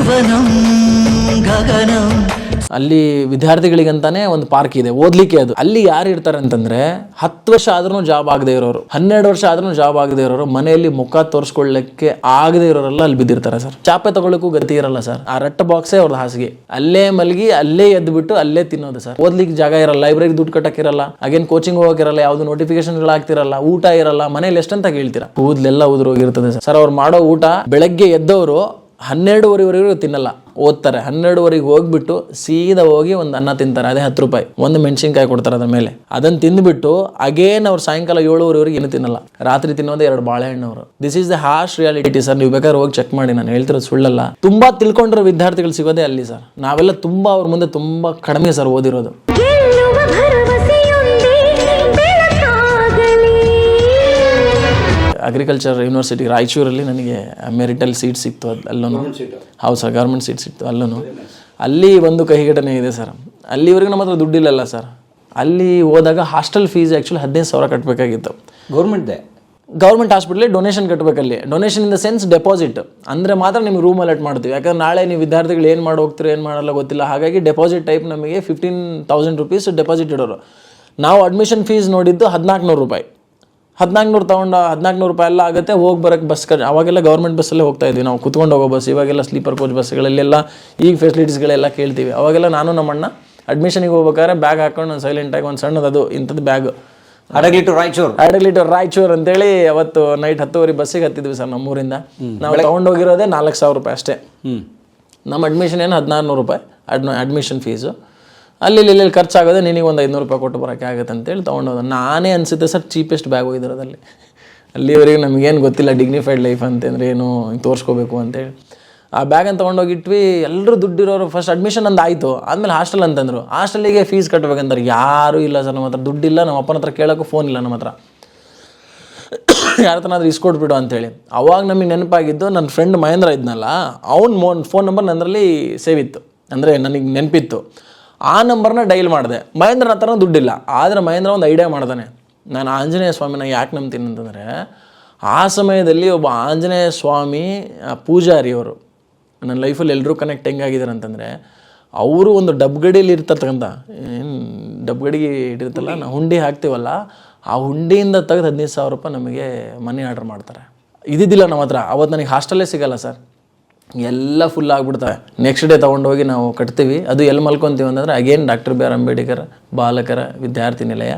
ಜೀವನಂ ಗಗನಂ. ಅಲ್ಲಿ ವಿದ್ಯಾರ್ಥಿಗಳಿಗಂತಾನೆ ಒಂದು ಪಾರ್ಕ್ ಇದೆ, ಓದ್ಲಿಕ್ಕೆ. ಅದು ಅಲ್ಲಿ ಯಾರು ಇರ್ತಾರೆ ಅಂತಂದ್ರೆ 10 ವರ್ಷ ಆದ್ರೂ ಜಾಬ್ ಆಗದೆ ಇರೋರು, 12 ವರ್ಷ ಆದ್ರೂ ಜಾಬ್ ಆಗದೆ ಇರೋರು, ಮನೆಯಲ್ಲಿ ಮುಖ ತೋರಿಸ್ಕೊಳ್ಳಕ್ಕೆ ಆಗದೆ ಇರೋರೆಲ್ಲ ಅಲ್ಲಿ ಬಿದ್ದಿರ್ತಾರೆ ಸರ್. ಚಾಪೆ ತಗೊಳ್ಳಕ್ಕೂ ಗತಿ ಇರಲ್ಲ ಸರ್. ಆ ರಟ್ಟ ಬಾಕ್ಸೇ ಅವ್ರದ್ದು ಹಾಸಿಗೆ. ಅಲ್ಲೇ ಮಲಗಿ ಅಲ್ಲೇ ಎದ್ದು ಬಿಟ್ಟು ಅಲ್ಲೇ ತಿನ್ನೋದು ಸರ್. ಓದ್ಲಿಕ್ಕೆ ಜಾಗ ಇರಲ್ಲ, ಲೈಬ್ರರಿ ದುಡ್ಡು ಕಟ್ಟಕ್ಕಿರಲ್ಲ, ಅಗೇನ್ ಕೋಚಿಂಗ್ ಹೋಗಕ್ಕಿರಲ್ಲ, ಯಾವ್ದು ನೋಟಿಫಿಕೇಶನ್ಗಳಾಗ್ತಿರಲ್ಲ, ಊಟ ಇರಲ್ಲ. ಮನೇಲಿ ಎಷ್ಟಂತ ಕೇಳ್ತೀರಾ? ಕೂದಲೆಲ್ಲ ಉದುರೋಗಿರ್ತದೆ ಸರ್. ಅವ್ರು ಮಾಡೋ ಊಟ ಬೆಳಗ್ಗೆ ಎದ್ದವರು 12:15ವರೆಗೂ ತಿನ್ನಲ್ಲ, ಓದ್ತಾರೆ. 12:15 ಹೋಗ್ಬಿಟ್ಟು ಸೀದಾ ಹೋಗಿ ಒಂದು ಅನ್ನ ತಿಂತಾರೆ, ಅದೇ 10 ರೂಪಾಯಿ. ಒಂದು ಮೆಣಸಿನ್ಕಾಯಿ ಕೊಡ್ತಾರೆ ಅದ್ರ ಮೇಲೆ. ಅದನ್ನ ತಿಂದ್ಬಿಟ್ಟು ಅಗೇನ್ ಅವ್ರು ಸಾಯಂಕಾಲ 7:15ವರೆಗೆ ಏನು ತಿನ್ನಲ್ಲ. ರಾತ್ರಿ ತಿನ್ನೋದೇ 2 ಬಾಳೆಹಣ್ಣು ಅವರು. This is the harsh reality sir. ನೀವು ಬೇಕಾದ್ರೆ ಹೋಗಿ ಚೆಕ್ ಮಾಡಿ, ನಾನು ಹೇಳ್ತಿರೋದು ಸುಳ್ಳಲ್ಲ. ತುಂಬಾ ತಿಳ್ಕೊಂಡಿರೋ ವಿದ್ಯಾರ್ಥಿಗಳು ಸಿಗೋದೇ ಅಲ್ಲಿ ಸರ್. ನಾವೆಲ್ಲ ತುಂಬಾ ಅವ್ರ ಮುಂದೆ ತುಂಬಾ ಕಡಿಮೆ ಸರ್ ಓದಿರೋದು. ಅಗ್ರಿಕಲ್ಚರ್ ಯೂನಿವರ್ಸಿಟಿ ರಾಯಚೂರಲ್ಲಿ ನನಗೆ ಮೆರಿಟಲ್ ಸೀಟ್ ಸಿಕ್ತು. ಅಲ್ಲೂ ಹೌದು ಸರ್, ಗೌರ್ಮೆಂಟ್ ಸೀಟ್ ಸಿಕ್ತು ಅಲ್ಲೂ. ಅಲ್ಲಿ ಒಂದು ಕಹಿ ಘಟನೆ ಇದೆ ಸರ್. ಅಲ್ಲಿವರೆಗೂ ನಮ್ಮ ಹತ್ರ ದುಡ್ಡಿಲ್ಲಲ್ಲ ಸರ್. ಅಲ್ಲಿ ಹೋದಾಗ ಹಾಸ್ಟೆಲ್ ಫೀಸ್ ಆ್ಯಕ್ಚುಲಿ 15,000 ಕಟ್ಟಬೇಕಾಗಿತ್ತು. ಗೌರ್ಮೆಂಟ್ ಹಾಸ್ಪಿಟ್ಲಿಗೆ ಡೊನೇಷನ್ ಕಟ್ಟಬೇಕಲ್ಲಿ. Donation in the sense deposit ಅಂದರೆ ಮಾತ್ರ ನಿಮ್ಗೆ ರೂಮ್ ಅಲಾಟ್ ಮಾಡ್ತೀವಿ. ಯಾಕಂದ್ರೆ ನಾಳೆ ನೀವು ವಿದ್ಯಾರ್ಥಿಗಳು ಏನು ಮಾಡಿ ಹೋಗ್ತೀರೋ ಏನು ಮಾಡಲ್ಲ ಗೊತ್ತಿಲ್ಲ. ಹಾಗಾಗಿ ಡೆಪಾಸಿಟ್ ಟೈಪ್ ನಮಗೆ 15,000 ರೂಪೀಸ್ ಡೆಪಾಸಿಟ್ ಇಡೋರು. ನಾವು ಅಡ್ಮಿಷನ್ ಫೀಸ್ ನೋಡಿದ್ದು 1,400 ರೂಪಾಯಿ. 1,400 ತೊಗೊಂಡು 1,400 ರೂಪಾಯಿ ಎಲ್ಲ ಆಗುತ್ತೆ. ಹೋಗಿ ಬರೋಕ್ಕೆ ಬಸ್ ಅವಾಗೆಲ್ಲ ಗೌರ್ಮೆಂಟ್ ಬಸ್ಸಲ್ಲೇ ಹೋಗ್ತಾ ಇದ್ವಿ ನಾವು, ಕುತ್ಕೊಂಡು ಹೋಗೋ ಬಸ್. ಇವಾಗೆಲ್ಲ ಸ್ಲೀಪರ್ ಕೋಚ್ ಬಸ್ಗಳಲ್ಲೆಲ್ಲ ಈಗ ಫೆಸಿಲಿಟೀಸ್ಗಳೆಲ್ಲ ಕೇಳ್ತೀವಿ. ಅವಾಗೆಲ್ಲ ನಾನು ನಮ್ಮಣ್ಣ ಅಡ್ಮಿಷನಿಗೆ ಹೋಗ್ಬೇಕಾದ್ರೆ ಬ್ಯಾಗ್ ಹಾಕೊಂಡು ಸೈಲೆಂಟಾಗಿ ಒಂದು ಸಣ್ಣದು ಇಂಥದ್ದು ಬ್ಯಾಗ್, ಹಡಗಲಿ ಟು ರಾಯಚೂರು ಅಂತೇಳಿ ಅವತ್ತು ನೈಟ್ 10:15 ಬಸ್ಸಿಗೆ ಹತ್ತಿದ್ವಿ ಸರ್ ನಮ್ಮೂರಿಂದ. ನಾವು ತೊಗೊಂಡೋಗಿರೋದೇ 4,000 ರೂಪಾಯಿ ಅಷ್ಟೇ. ನಮ್ಮ ಅಡ್ಮಿಷನ್ ಏನು 1,400 ರೂಪಾಯಿ ಅಡ್ಮಿಷನ್ ಫೀಸು. ಅಲ್ಲಿ ಖರ್ಚಾಗೋದೆ ನಿನಗೆ ಒಂದು 500 ರೂಪಾಯಿ ಕೊಟ್ಟು ಬರೋಕ್ಕೆ ಆಗುತ್ತೆ ಅಂತೇಳಿ ತೊಗೊಂಡೋದು. ನಾನೇ ಅನಿಸುತ್ತೆ ಸರ್ ಚೀಪೆಸ್ಟ್ ಬ್ಯಾಗ್ ಹೋಗಿರೋದಲ್ಲಿ. ಅಲ್ಲಿವರೆಗೆ ನಮಗೇನು ಗೊತ್ತಿಲ್ಲ ಡಿಗ್ನಿಫೈಡ್ ಲೈಫ್ ಅಂತಂದರೆ ಏನು ತೋರಿಸ್ಕೋಬೇಕು ಅಂತೇಳಿ. ಆ ಬ್ಯಾಗನ್ನು ತೊಗೊಂಡೋಗಿಟ್ವಿ. ಎಲ್ಲರೂ ದುಡ್ಡಿರೋರು. ಫಸ್ಟ್ ಅಡ್ಮಿಷನ್ ಒಂದು ಆಯಿತು, ಆದಮೇಲೆ ಹಾಸ್ಟೆಲ್ ಅಂತಂದರು. ಹಾಸ್ಟೆಲಿಗೆ ಫೀಸ್ ಕಟ್ಟಬೇಕಂತಾರೆ. ಯಾರೂ ಇಲ್ಲ ಸರ್ ನಮ್ಮ ಹತ್ರ, ದುಡ್ಡಿಲ್ಲ. ನಮ್ಮ ಅಪ್ಪನ ಹತ್ರ ಕೇಳೋಕ್ಕೂ ಫೋನ್ ಇಲ್ಲ ನಮ್ಮ ಹತ್ರ. ಯಾರ ಹತ್ರನಾದ್ರೂ ಇಸ್ಕೊಟ್ಬಿಡು ಅಂತೇಳಿ. ಅವಾಗ ನಮಗೆ ನೆನಪಾಗಿದ್ದು ನನ್ನ ಫ್ರೆಂಡ್ ಮಹೇಂದ್ರ ಇದ್ನಲ್ಲ, ಅವ್ನ ಫೋನ್ ನಂಬರ್ ನನ್ನರಲ್ಲಿ ಸೇವ್ ಇತ್ತು, ಅಂದರೆ ನನಗೆ ನೆನಪಿತ್ತು. ಆ ನಂಬರ್ನ ಡೈಲ್ ಮಾಡಿದೆ. ಮಹೇಂದ್ರನ ಹತ್ರ ದುಡ್ಡಿಲ್ಲ, ಆದರೆ ಮಹೇಂದ್ರ ಒಂದು ಐಡಿಯಾ ಮಾಡ್ತಾನೆ. ನಾನು ಆಂಜನೇಯ ಸ್ವಾಮಿನ ಯಾಕೆ ನಂಬ್ತೀನಿ ಅಂತಂದರೆ, ಆ ಸಮಯದಲ್ಲಿ ಒಬ್ಬ ಆಂಜನೇಯ ಸ್ವಾಮಿ ಪೂಜಾರಿ ಅವರು ನನ್ನ ಲೈಫಲ್ಲಿ ಎಲ್ಲರೂ ಕನೆಕ್ಟ್ ಹೆಂಗಾಗಿದ್ದಾರೆ ಅಂತಂದರೆ, ಅವರು ಒಂದು ಡಬ್ಗಡಿಯಲ್ಲಿ ಇರ್ತಕ್ಕಂಥ ಏನು ಡಬ್ಗಡಿಗೆ ಇಟ್ಟಿರ್ತಲ್ಲ, ನಾವು ಹುಂಡಿ ಹಾಕ್ತೀವಲ್ಲ, ಆ ಹುಂಡಿಯಿಂದ ತೆಗೆದು 15,000 ರೂಪಾಯಿ ನಮಗೆ ಮನಿ ಆರ್ಡರ್ ಮಾಡ್ತಾರೆ. ಇದ್ದಿದ್ದಿಲ್ಲ ನಮ್ಮ ಹತ್ರ. ಅವತ್ತು ನನಗೆ ಹಾಸ್ಟೆಲ್ಲೇ ಸಿಗಲ್ಲ ಸರ್, ಎಲ್ಲ ಫುಲ್ ಆಗಿಬಿಡ್ತವೆ. ನೆಕ್ಸ್ಟ್ ಡೇ ತೊಗೊಂಡೋಗಿ ನಾವು ಕಟ್ತೀವಿ. ಅದು ಎಲ್ಲಿ ಮಲ್ಕೊತೀವಿ ಅಂತಂದರೆ again doctor B R Ambedkar ಬಾಲಕರ ವಿದ್ಯಾರ್ಥಿ ನಿಲಯ,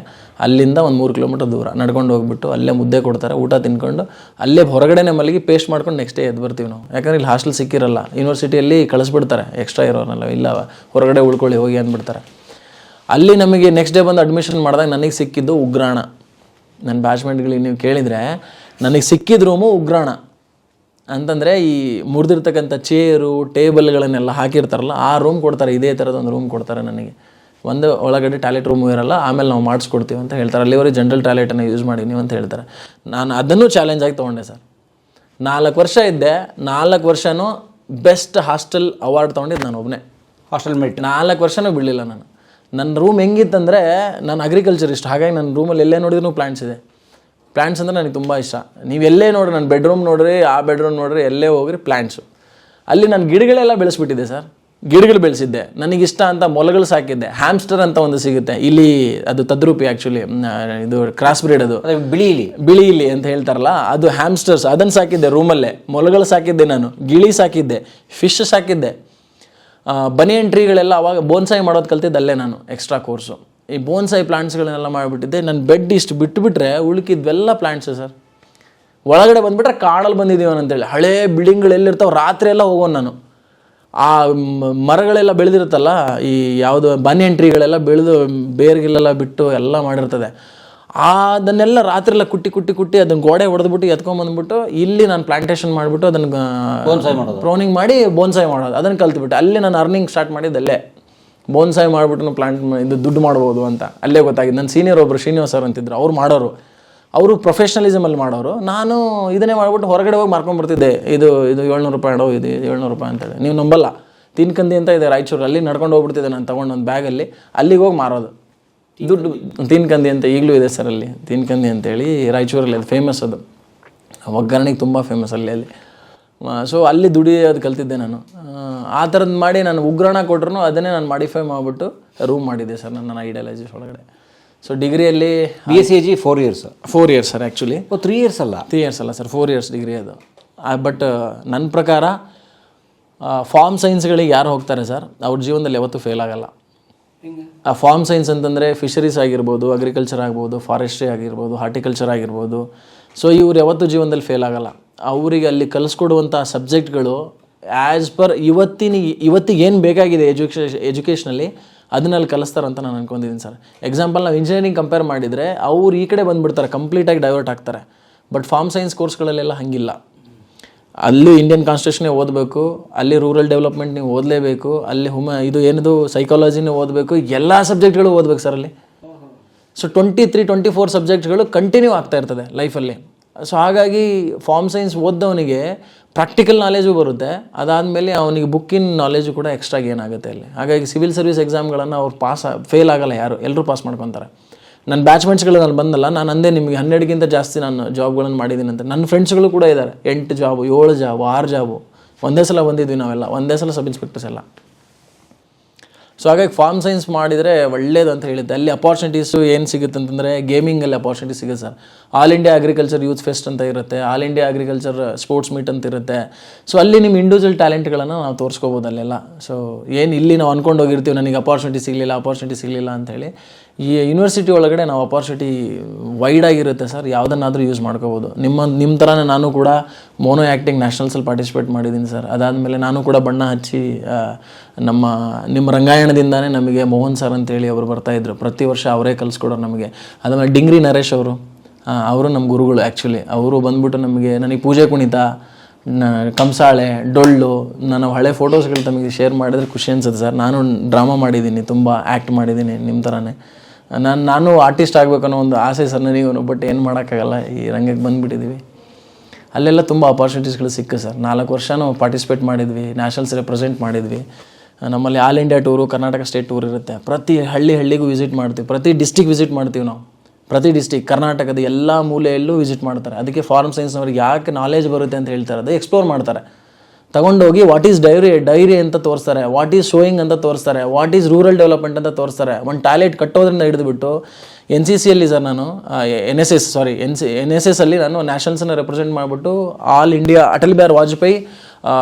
ಅಲ್ಲಿಂದ ಒಂದು 3 ಕಿಲೋಮೀಟರ್ ದೂರ ನಡ್ಕೊಂಡು ಹೋಗ್ಬಿಟ್ಟು ಅಲ್ಲೇ ಮುದ್ದೆ ಕೊಡ್ತಾರೆ, ಊಟ ತಿನ್ಕೊಂಡು ಅಲ್ಲೇ ಹೊರಗಡೆನೇ ಮಲಗಿ ಪೇಸ್ಟ್ ಮಾಡ್ಕೊಂಡು ನೆಕ್ಸ್ಟ್ ಡೇ ಎದ್ದು ಬರ್ತೀವಿ ನಾವು. ಯಾಕಂದ್ರೆ ಇಲ್ಲಿ ಹಾಸ್ಟೆಲ್ ಸಿಕ್ಕಿರಲ್ಲ, ಯೂನಿವರ್ಸಿಟಿಯಲ್ಲಿ ಕಳಿಸ್ಬಿಡ್ತಾರೆ ಎಕ್ಸ್ಟ್ರಾ ಇರೋರನ್ನೆಲ್ಲ, ಇಲ್ಲ ಹೊರಗಡೆ ಉಳ್ಕೊಳ್ಳಿ ಹೋಗಿ ಅಂದ್ಬಿಡ್ತಾರೆ. ಅಲ್ಲಿ ನಮಗೆ ನೆಕ್ಸ್ಟ್ ಡೇ ಬಂದು ಅಡ್ಮಿಷನ್ ಮಾಡಿದಾಗ ನನಗೆ ಸಿಕ್ಕಿದ್ದು ಉಗ್ರಾಣ. ನನ್ನ ಬ್ಯಾಚ್ಮೆಂಟ್ಗಳಿಗೆ ನೀವು ಕೇಳಿದರೆ ನನಗೆ ಸಿಕ್ಕಿದ ರೂಮು ಉಗ್ರಾಣ ಅಂತಂದರೆ, ಈ ಮುರಿದಿರ್ತಕ್ಕಂಥ ಚೇರು ಟೇಬಲ್ಗಳನ್ನೆಲ್ಲ ಹಾಕಿರ್ತಾರಲ್ಲ, ಆ ರೂಮ್ ಕೊಡ್ತಾರೆ. ಇದೇ ಥರದ ಒಂದು ರೂಮ್ ಕೊಡ್ತಾರೆ ನನಗೆ. ಒಂದು ಒಳಗಡೆ ಟಾಯ್ಲೆಟ್ ರೂಮು ಇರಲ್ಲ, ಆಮೇಲೆ ನಾವು ಮಾಡಿಸ್ಕೊಡ್ತೀವಿ ಅಂತ ಹೇಳ್ತಾರೆ. ಅಲ್ಲಿವರೆಗೆ ಜನರಲ್ ಟಾಯ್ಲೆಟನ್ನು ಯೂಸ್ ಮಾಡಿ ನೀವು ಅಂತ ಹೇಳ್ತಾರೆ. ನಾನು ಅದನ್ನು ಚಾಲೆಂಜ್ ಆಗಿ ತೊಗೊಂಡೆ ಸರ್. 4 ವರ್ಷ ಇದ್ದೆ. 4 ವರ್ಷವೂ ಬೆಸ್ಟ್ ಹಾಸ್ಟೆಲ್ ಅವಾರ್ಡ್ ತೊಗೊಂಡಿದ್ದು ನಾನು ಒಬ್ಬನೇ. ಹಾಸ್ಟೆಲ್ ಮೇಟ್ 4 ವರ್ಷನೂ ಬಿಡಲಿಲ್ಲ ನಾನು. ನನ್ನ ರೂಮ್ ಹೆಂಗಿತ್ತಂದರೆ, ನಾನು ಅಗ್ರಿಕಲ್ಚರಿಸ್ಟ್, ಹಾಗಾಗಿ ನನ್ನ ರೂಮಲ್ಲಿ ಎಲ್ಲೇ ನೋಡಿದ್ರೂ ಪ್ಲ್ಯಾಂಟ್ಸ್ ಇದೆ. ಪ್ಲ್ಯಾಂಟ್ಸ್ ಅಂದರೆ ನನಗೆ ತುಂಬ ಇಷ್ಟ. ನೀವು ಎಲ್ಲೇ ನೋಡ್ರಿ, ನನ್ನ ಬೆಡ್ರೂಮ್ ನೋಡ್ರಿ, ಆ ಬೆಡ್ರೂಮ್ ನೋಡ್ರಿ, ಎಲ್ಲೇ ಹೋಗ್ರಿ ಪ್ಲ್ಯಾಂಟ್ಸು. ಅಲ್ಲಿ ನಾನು ಗಿಡಗಳೆಲ್ಲ ಬೆಳೆಸ್ಬಿಟ್ಟಿದ್ದೆ ಸರ್. ಗಿಡಗಳು ಬೆಳೆಸಿದ್ದೆ. ನನಗಿಷ್ಟ ಅಂತ ಮೊಲಗಳು ಸಾಕಿದ್ದೆ. ಹ್ಯಾಮ್ಸ್ಟರ್ ಅಂತ ಒಂದು ಸಿಗುತ್ತೆ ಇಲ್ಲಿ, ಅದು ತದ್ರೂಪಿ ಆ್ಯಕ್ಚುಲಿ, ಇದು ಕ್ರಾಸ್ ಬ್ರೀಡ್, ಅದು ಬಿಳಿ ಇಲ್ಲಿ ಅಂತ ಹೇಳ್ತಾರಲ್ಲ, ಅದು ಹ್ಯಾಮ್ಸ್ಟರ್ಸ್. ಅದನ್ನು ಸಾಕಿದ್ದೆ ರೂಮಲ್ಲೇ. ಮೊಲಗಳು ಸಾಕಿದ್ದೆ ನಾನು, ಗಿಳಿ ಸಾಕಿದ್ದೆ, ಫಿಶ್ ಸಾಕಿದ್ದೆ. ಬನಿಯನ್ ಟ್ರೀಗಳೆಲ್ಲ ಅವಾಗ ಬೋನ್ಸಾಯಿ ಮಾಡೋದು ಕಲ್ತಿದ್ದಲ್ಲೇ ನಾನು, ಎಕ್ಸ್ಟ್ರಾ ಕೋರ್ಸು. ಈ ಬೋನ್ಸಾಯಿ ಪ್ಲಾಂಟ್ಸ್ಗಳನ್ನೆಲ್ಲ ಮಾಡಿಬಿಟ್ಟಿದ್ದೆ. ನನ್ನ ಬೆಡ್ ಇಷ್ಟು ಬಿಟ್ಟುಬಿಟ್ರೆ ಉಳುಕಿದ್ವೆಲ್ಲ ಪ್ಲಾಂಟ್ಸು ಸರ್. ಒಳಗಡೆ ಬಂದುಬಿಟ್ರೆ ಕಾಡಲ್ಲಿ ಬಂದಿದ್ದೀವನಂತೇಳಿ. ಹಳೇ ಬಿಲ್ಡಿಂಗ್ಗಳೆಲ್ಲಿರ್ತಾವೆ, ರಾತ್ರಿ ಎಲ್ಲ ಹೋಗೋನು ನಾನು. ಆ ಮರಗಳೆಲ್ಲ ಬೆಳೆದಿರುತ್ತಲ್ಲ, ಈ ಯಾವುದು ಬನಿಯನ್ ಟ್ರೀಗಳೆಲ್ಲ ಬೆಳೆದು ಬೇರ್ಗಿಲ್ಲೆಲ್ಲ ಬಿಟ್ಟು ಎಲ್ಲ ಮಾಡಿರ್ತದೆ. ಅದನ್ನೆಲ್ಲ ರಾತ್ರಿ ಎಲ್ಲ ಕುಟ್ಟಿ ಅದನ್ನು ಗೋಡೆ ಹೊಡೆದ್ಬಿಟ್ಟು ಎತ್ಕೊಂಬಂದ್ಬಿಟ್ಟು ಇಲ್ಲಿ ನಾನು ಪ್ಲಾಂಟೇಶನ್ ಮಾಡಿಬಿಟ್ಟು ಅದನ್ನು ಪ್ರೋನಿಂಗ್ ಮಾಡಿ ಬೋನ್ಸಾಯಿ ಮಾಡೋದು, ಅದನ್ನು ಕಲ್ತ್ಬಿಟ್ಟು ಅಲ್ಲಿ ನಾನು ಅರ್ನಿಂಗ್ ಸ್ಟಾರ್ಟ್ ಮಾಡಿದ್ದಲ್ಲೇ. ಬೋನ್ಸಾಯಿ ಮಾಡಿಬಿಟ್ಟು ಪ್ಲಾಂಟ್ ಇದು ದುಡ್ಡು ಮಾಡ್ಬೋದು ಅಂತ ಅಲ್ಲೇ ಗೊತ್ತಾಗಿದೆ. ನನ್ನ ಸೀನಿಯರ್ ಒಬ್ಬರು ಶ್ರೀನಿವಾಸ್ ಸರ್ ಅಂತಿದ್ರು, ಅವ್ರು ಮಾಡೋರು. ಅವರು ಪ್ರೊಫೆಷ್ನಲಿಸಮಲ್ಲಿ ಮಾಡೋರು. ನಾನು ಇದನ್ನೇ ಮಾಡಿಬಿಟ್ಟು ಹೊರಗಡೆ ಹೋಗಿ ಮಾರ್ಕೊಂಡ್ಬರ್ತಿದ್ದೆ. ಇದು 700 ರೂಪಾಯಿ ಇದು 700 ರೂಪಾಯಿ ಅಂತೇಳಿ. ನೀವು ನಂಬಲ್ಲ, ತಿನ್ಕಂದಿ ಅಂತ ಇದೆ ರಾಯಚೂರು, ಅಲ್ಲಿ ನಡ್ಕೊಂಡು ಹೋಗ್ಬಿಡ್ತಿದ್ದೆ ನಾನು ತೊಗೊಂಡು ಒಂದು ಬ್ಯಾಗಲ್ಲಿ. ಅಲ್ಲಿಗೆ ಹೋಗಿ ಮಾರೋದು ದುಡ್ಡು. ತಿನ್ಕಂದಿ ಅಂತ ಈಗಲೂ ಇದೆ ಸರ್ ಅಲ್ಲಿ, ತಿನ್ಕಂದಿ ಅಂತೇಳಿ ರಾಯಚೂರಲ್ಲಿ, ಅದು ಫೇಮಸ್. ಅದು ಒಗ್ಗರಣೆಗೆ ತುಂಬ ಫೇಮಸ್ ಅಲ್ಲಿ. ಸೊ ಅಲ್ಲಿ ದುಡಿಯೋದು ಕಲ್ತಿದ್ದೆ ನಾನು. ಆ ಥರದ್ದು ಮಾಡಿ ನಾನು ಉಗ್ರಾಣ ಕೊಟ್ರು ಅದನ್ನೇ ನಾನು ಮಾಡಿಫೈ ಮಾಡಿಬಿಟ್ಟು ರೂಮ್ ಮಾಡಿದ್ದೆ ಸರ್ ನನ್ನ ಐಡಿಯಾಲಜೀಸ್ ಒಳಗಡೆ. ಸೊ ಡಿಗ್ರಿಯಲ್ಲಿ BSc 4 years. 4 years sir actually. 3 years ಅಲ್ಲ? 3 years ಅಲ್ಲ ಸರ್, 4 years ಡಿಗ್ರಿ ಅದು. ಬಟ್ ನನ್ನ ಪ್ರಕಾರ ಫಾರ್ಮ್ ಸೈನ್ಸ್ಗಳಿಗೆ ಯಾರು ಹೋಗ್ತಾರೆ ಸರ್ ಅವ್ರ ಜೀವನದಲ್ಲಿ ಯಾವತ್ತೂ ಫೇಲ್ ಆಗಲ್ಲ. ಆ ಫಾರ್ಮ್ ಸೈನ್ಸ್ ಅಂತಂದರೆ ಫಿಶರೀಸ್ ಆಗಿರ್ಬೋದು, ಅಗ್ರಿಕಲ್ಚರ್ ಆಗ್ಬೋದು, ಫಾರೆಸ್ಟ್ರಿ ಆಗಿರ್ಬೋದು, ಹಾರ್ಟಿಕಲ್ಚರ್ ಆಗಿರ್ಬೋದು. ಸೊ ಇವ್ರು ಯಾವತ್ತೂ ಜೀವನದಲ್ಲಿ ಫೇಲ್ ಆಗಲ್ಲ. ಅವರಿಗೆ ಅಲ್ಲಿ ಕಲಿಸ್ಕೊಡುವಂಥ ಸಬ್ಜೆಕ್ಟ್ಗಳು ಆ್ಯಸ್ ಪರ್ ಇವತ್ತಿಗೆ ಏನು ಬೇಕಾಗಿದೆ ಎಜುಕೇಷನಲ್ಲಿ ಅದನ್ನಲ್ಲಿ ಕಲಿಸ್ತಾರಂತ ನಾನು ಅನ್ಕೊಂಡಿದ್ದೀನಿ ಸರ್. ಎಕ್ಸಾಂಪಲ್ ನಾವು ಇಂಜಿನಿಯರಿಂಗ್ ಕಂಪೇರ್ ಮಾಡಿದರೆ ಅವ್ರು ಈ ಕಡೆ ಬಂದುಬಿಡ್ತಾರೆ, ಕಂಪ್ಲೀಟಾಗಿ ಡೈವರ್ಟ್ ಆಗ್ತಾರೆ. ಬಟ್ ಫಾರ್ಮ್ ಸೈನ್ಸ್ ಕೋರ್ಸ್ಗಳಲ್ಲೆಲ್ಲ ಹಾಗಿಲ್ಲ. ಅಲ್ಲಿ ಇಂಡಿಯನ್ ಕಾನ್ಸ್ಟಿಟ್ಯೂಷನ್ನೇ ಓದಬೇಕು, ಅಲ್ಲಿ ರೂರಲ್ ಡೆವಲಪ್ಮೆಂಟ್ ನೀವು ಓದಲೇಬೇಕು, ಅಲ್ಲಿ ಇದು ಏನದು ಸೈಕಾಲಜಿನೇ ಓದಬೇಕು, ಎಲ್ಲ ಸಬ್ಜೆಕ್ಟ್ಗಳು ಓದಬೇಕು ಸರ್ ಅಲ್ಲಿ. ಸೊ 23-24 ಸಬ್ಜೆಕ್ಟ್ಗಳು ಕಂಟಿನ್ಯೂ ಆಗ್ತಾ ಇರ್ತದೆ ಲೈಫಲ್ಲಿ. ಸೊ ಹಾಗಾಗಿ ಫಾರ್ಮ್ ಸೈನ್ಸ್ ಓದ್ದವನಿಗೆ ಪ್ರಾಕ್ಟಿಕಲ್ ನಾಲೆಜು ಬರುತ್ತೆ, ಅದಾದಮೇಲೆ ಅವನಿಗೆ ಬುಕ್ಕಿನ ನಾಲೆಜು ಕೂಡ ಎಕ್ಸ್ಟ್ರಾಗಿ ಏನಾಗುತ್ತೆ ಅಲ್ಲಿ. ಹಾಗಾಗಿ ಸಿವಿಲ್ ಸರ್ವಿಸ್ ಎಕ್ಸಾಮ್ಗಳನ್ನು ಅವ್ರು ಫೇಲ್ ಆಗಲ್ಲ ಯಾರು, ಎಲ್ಲರೂ ಪಾಸ್ ಮಾಡ್ಕೊತಾರೆ. ನನ್ನ ಬ್ಯಾಚ್ಮೆಂಟ್ಸ್ಗಳು ನಾನು ಬಂದಲ್ಲ, ನಾನು ಅಂದೇ ನಿಮಗೆ 12ಗಿಂತ ಜಾಸ್ತಿ ನಾನು ಜಾಬ್ಗಳನ್ನು ಮಾಡಿದ್ದೀನಿ ಅಂತ. ನನ್ನ ಫ್ರೆಂಡ್ಸ್ಗಳು ಕೂಡ ಇದ್ದಾರೆ, 8 ಜಾಬು, 7 ಜಾಬು, 6 ಜಾಬು ಒಂದೇ ಸಲ ಬಂದಿದ್ವಿ ನಾವೆಲ್ಲ, ಒಂದೇ ಸಲ ಸಬ್ ಇನ್ಸ್ಪೆಕ್ಟರ್ಸ್ ಎಲ್ಲ. ಸೊ ಹಾಗಾಗಿ ಫಾರ್ಮ್ ಸೈನ್ಸ್ ಮಾಡಿದರೆ ಒಳ್ಳೇದು ಅಂತ ಹೇಳಿದ್ದೆ. ಅಲ್ಲಿ ಅಪಾರ್ಚುನಿಟೀಸು ಏನು ಸಿಗುತ್ತೆ ಅಂತಂದರೆ ಗೇಮಿಂಗಲ್ಲಿ ಅಪಾರ್ಚುನಿಟಿ ಸಿಗುತ್ತೆ sir. All India agriculture youth fest ಅಂತ ಇರುತ್ತೆ, all India agriculture sports meet ಅಂತ ಇರುತ್ತೆ. ಸೊ ಅಲ್ಲಿ ನಿಮ್ಮ ಇಂಡಿವಿಜುವಲ್ ಟ್ಯಾಲೆಂಟ್ಗಳನ್ನು ನಾವು ತೋರಿಸ್ಕೋಬೋದು ಅಲ್ಲೆಲ್ಲ. ಸೊ ಏನು ಇಲ್ಲಿ ನಾವು ಅಂದ್ಕೊಂಡು ಹೋಗಿರ್ತೀವಿ ನನಗೆ ಅಪಾರ್ಚುನಿಟಿ ಸಿಗಲಿಲ್ಲ ಅಂಥೇಳಿ, ಈ ಯೂನಿವರ್ಸಿಟಿ ಒಳಗಡೆ ನಾವು ಅಪಾರ್ಚುನಿಟಿ ವೈಡ್ ಆಗಿರುತ್ತೆ ಸರ್, ಯಾವುದನ್ನಾದರೂ ಯೂಸ್ ಮಾಡ್ಕೋಬೋದು. ನಿಮ್ಮ ಥರನೇ ನಾನು ಕೂಡ ಮೋನೋ ಆ್ಯಕ್ಟಿಂಗ್ ನ್ಯಾಷನಲ್ಸಲ್ಲಿ ಪಾರ್ಟಿಸಿಪೇಟ್ ಮಾಡಿದ್ದೀನಿ ಸರ್. ಅದಾದಮೇಲೆ ನಾನು ಕೂಡ ಬಣ್ಣ ಹಚ್ಚಿ ನಿಮ್ಮ ರಂಗಾಯಣದಿಂದಾನೇ ನಮಗೆ ಮೋಹನ್ ಸರ್ ಅಂತೇಳಿ ಅವರು ಬರ್ತಾಯಿದ್ರು, ಪ್ರತಿ ವರ್ಷ ಅವರೇ ಕಲಿಸ್ಕೊಡೋರು ನಮಗೆ. ಅದಾದಮೇಲೆ ಡಿಂಗ್ರಿ ನರೇಶ್ ಅವರು ನಮ್ಮ ಗುರುಗಳು ಆ್ಯಕ್ಚುಲಿ. ಅವರು ಬಂದ್ಬಿಟ್ಟು ನನಗೆ ಪೂಜೆ ಕುಣಿತ, ಕಂಸಾಳೆ, ಡೊಳ್ಳು, ನಾನು ಹಳೆ ಫೋಟೋಸ್ಗಳು ತಮಗೆ ಶೇರ್ ಮಾಡಿದ್ರೆ ಖುಷಿ ಅನ್ಸುತ್ತೆ ಸರ್. ನಾನು ಡ್ರಾಮಾ ಮಾಡಿದ್ದೀನಿ, ತುಂಬ ಆ್ಯಕ್ಟ್ ಮಾಡಿದ್ದೀನಿ ನಿಮ್ಮ ಥರನೇ. ನಾನು ಆರ್ಟಿಸ್ಟ್ ಆಗಬೇಕು ಅನ್ನೋ ಒಂದು ಆಸೆ ಸರ್ ನನಗೂ. ಬಟ್ ಏನು ಮಾಡೋಕ್ಕಾಗಲ್ಲ, ಈ ರಂಗಕ್ಕೆ ಬಂದುಬಿಟ್ಟಿದ್ದೀವಿ. ಅಲ್ಲೆಲ್ಲ ತುಂಬ ಅಪಾರ್ಚುನಿಟೀಸ್ಗಳು ಸಿಕ್ಕ ಸರ್. 4 ವರ್ಷ ನಾವು ಪಾರ್ಟಿಸಿಪೇಟ್ ಮಾಡಿದ್ವಿ, ನ್ಯಾಷನಲ್ಸ್ ರೆಪ್ರೆಸೆಂಟ್ ಮಾಡಿದ್ವಿ. ನಮ್ಮಲ್ಲಿ all India tour, Karnataka state tour ಇರುತ್ತೆ. ಪ್ರತಿ ಹಳ್ಳಿಗೂ ವಿಸಿಟ್ ಮಾಡ್ತೀವಿ, ಪ್ರತಿ ಡಿಸ್ಟಿಕ್ ವಿಸಿಟ್ ಮಾಡ್ತೀವಿ ನಾವು. ಪ್ರತಿ ಡಿಸ್ಟಿಕ್ ಕರ್ನಾಟಕದ ಎಲ್ಲ ಮೂಲೆಯಲ್ಲೂ ವಿಸಿಟ್ ಮಾಡ್ತಾರೆ. ಅದಕ್ಕೆ ಫಾರ್ಮ್ ಸೈನ್ಸ್ನವ್ರಿಗೆ ಯಾಕೆ ನಾಲೆಜ್ ಬರುತ್ತೆ ಅಂತ ಹೇಳ್ತಾರೆ, ಅದು ಎಕ್ಸ್ಪ್ಲೋರ್ ಮಾಡ್ತಾರೆ. ತಗೊಂಡೋಗಿ ವಾಟ್ ಈಸ್ ಡೈರಿ ಅಂತ ತೋರಿಸ್ತಾರೆ, ವಾಟ್ ಈಸ್ ಶೋಯಿಂಗ್ ಅಂತ ತೋರಿಸ್ತಾರೆ, ವಾಟ್ ಈಸ್ ರೂರಲ್ ಡೆವಲಪ್ಮೆಂಟ್ ಅಂತ ತೋರಿಸ್ತಾರೆ. ಒಂದು ಟಾಯ್ಲೆಟ್ ಕಟ್ಟೋದ್ರಿಂದ ಹಿಡಿದುಬಿಟ್ಟು NCCಯಲ್ಲಿ ಸರ್ ನಾನು NSS ಅಲ್ಲಿ ನಾನು ನ್ಯಾಷನಲ್ಸನ್ನು ರೆಪ್ರೆಸೆಂಟ್ ಮಾಡಿಬಿಟ್ಟು all India Atal Bihari Vajpayee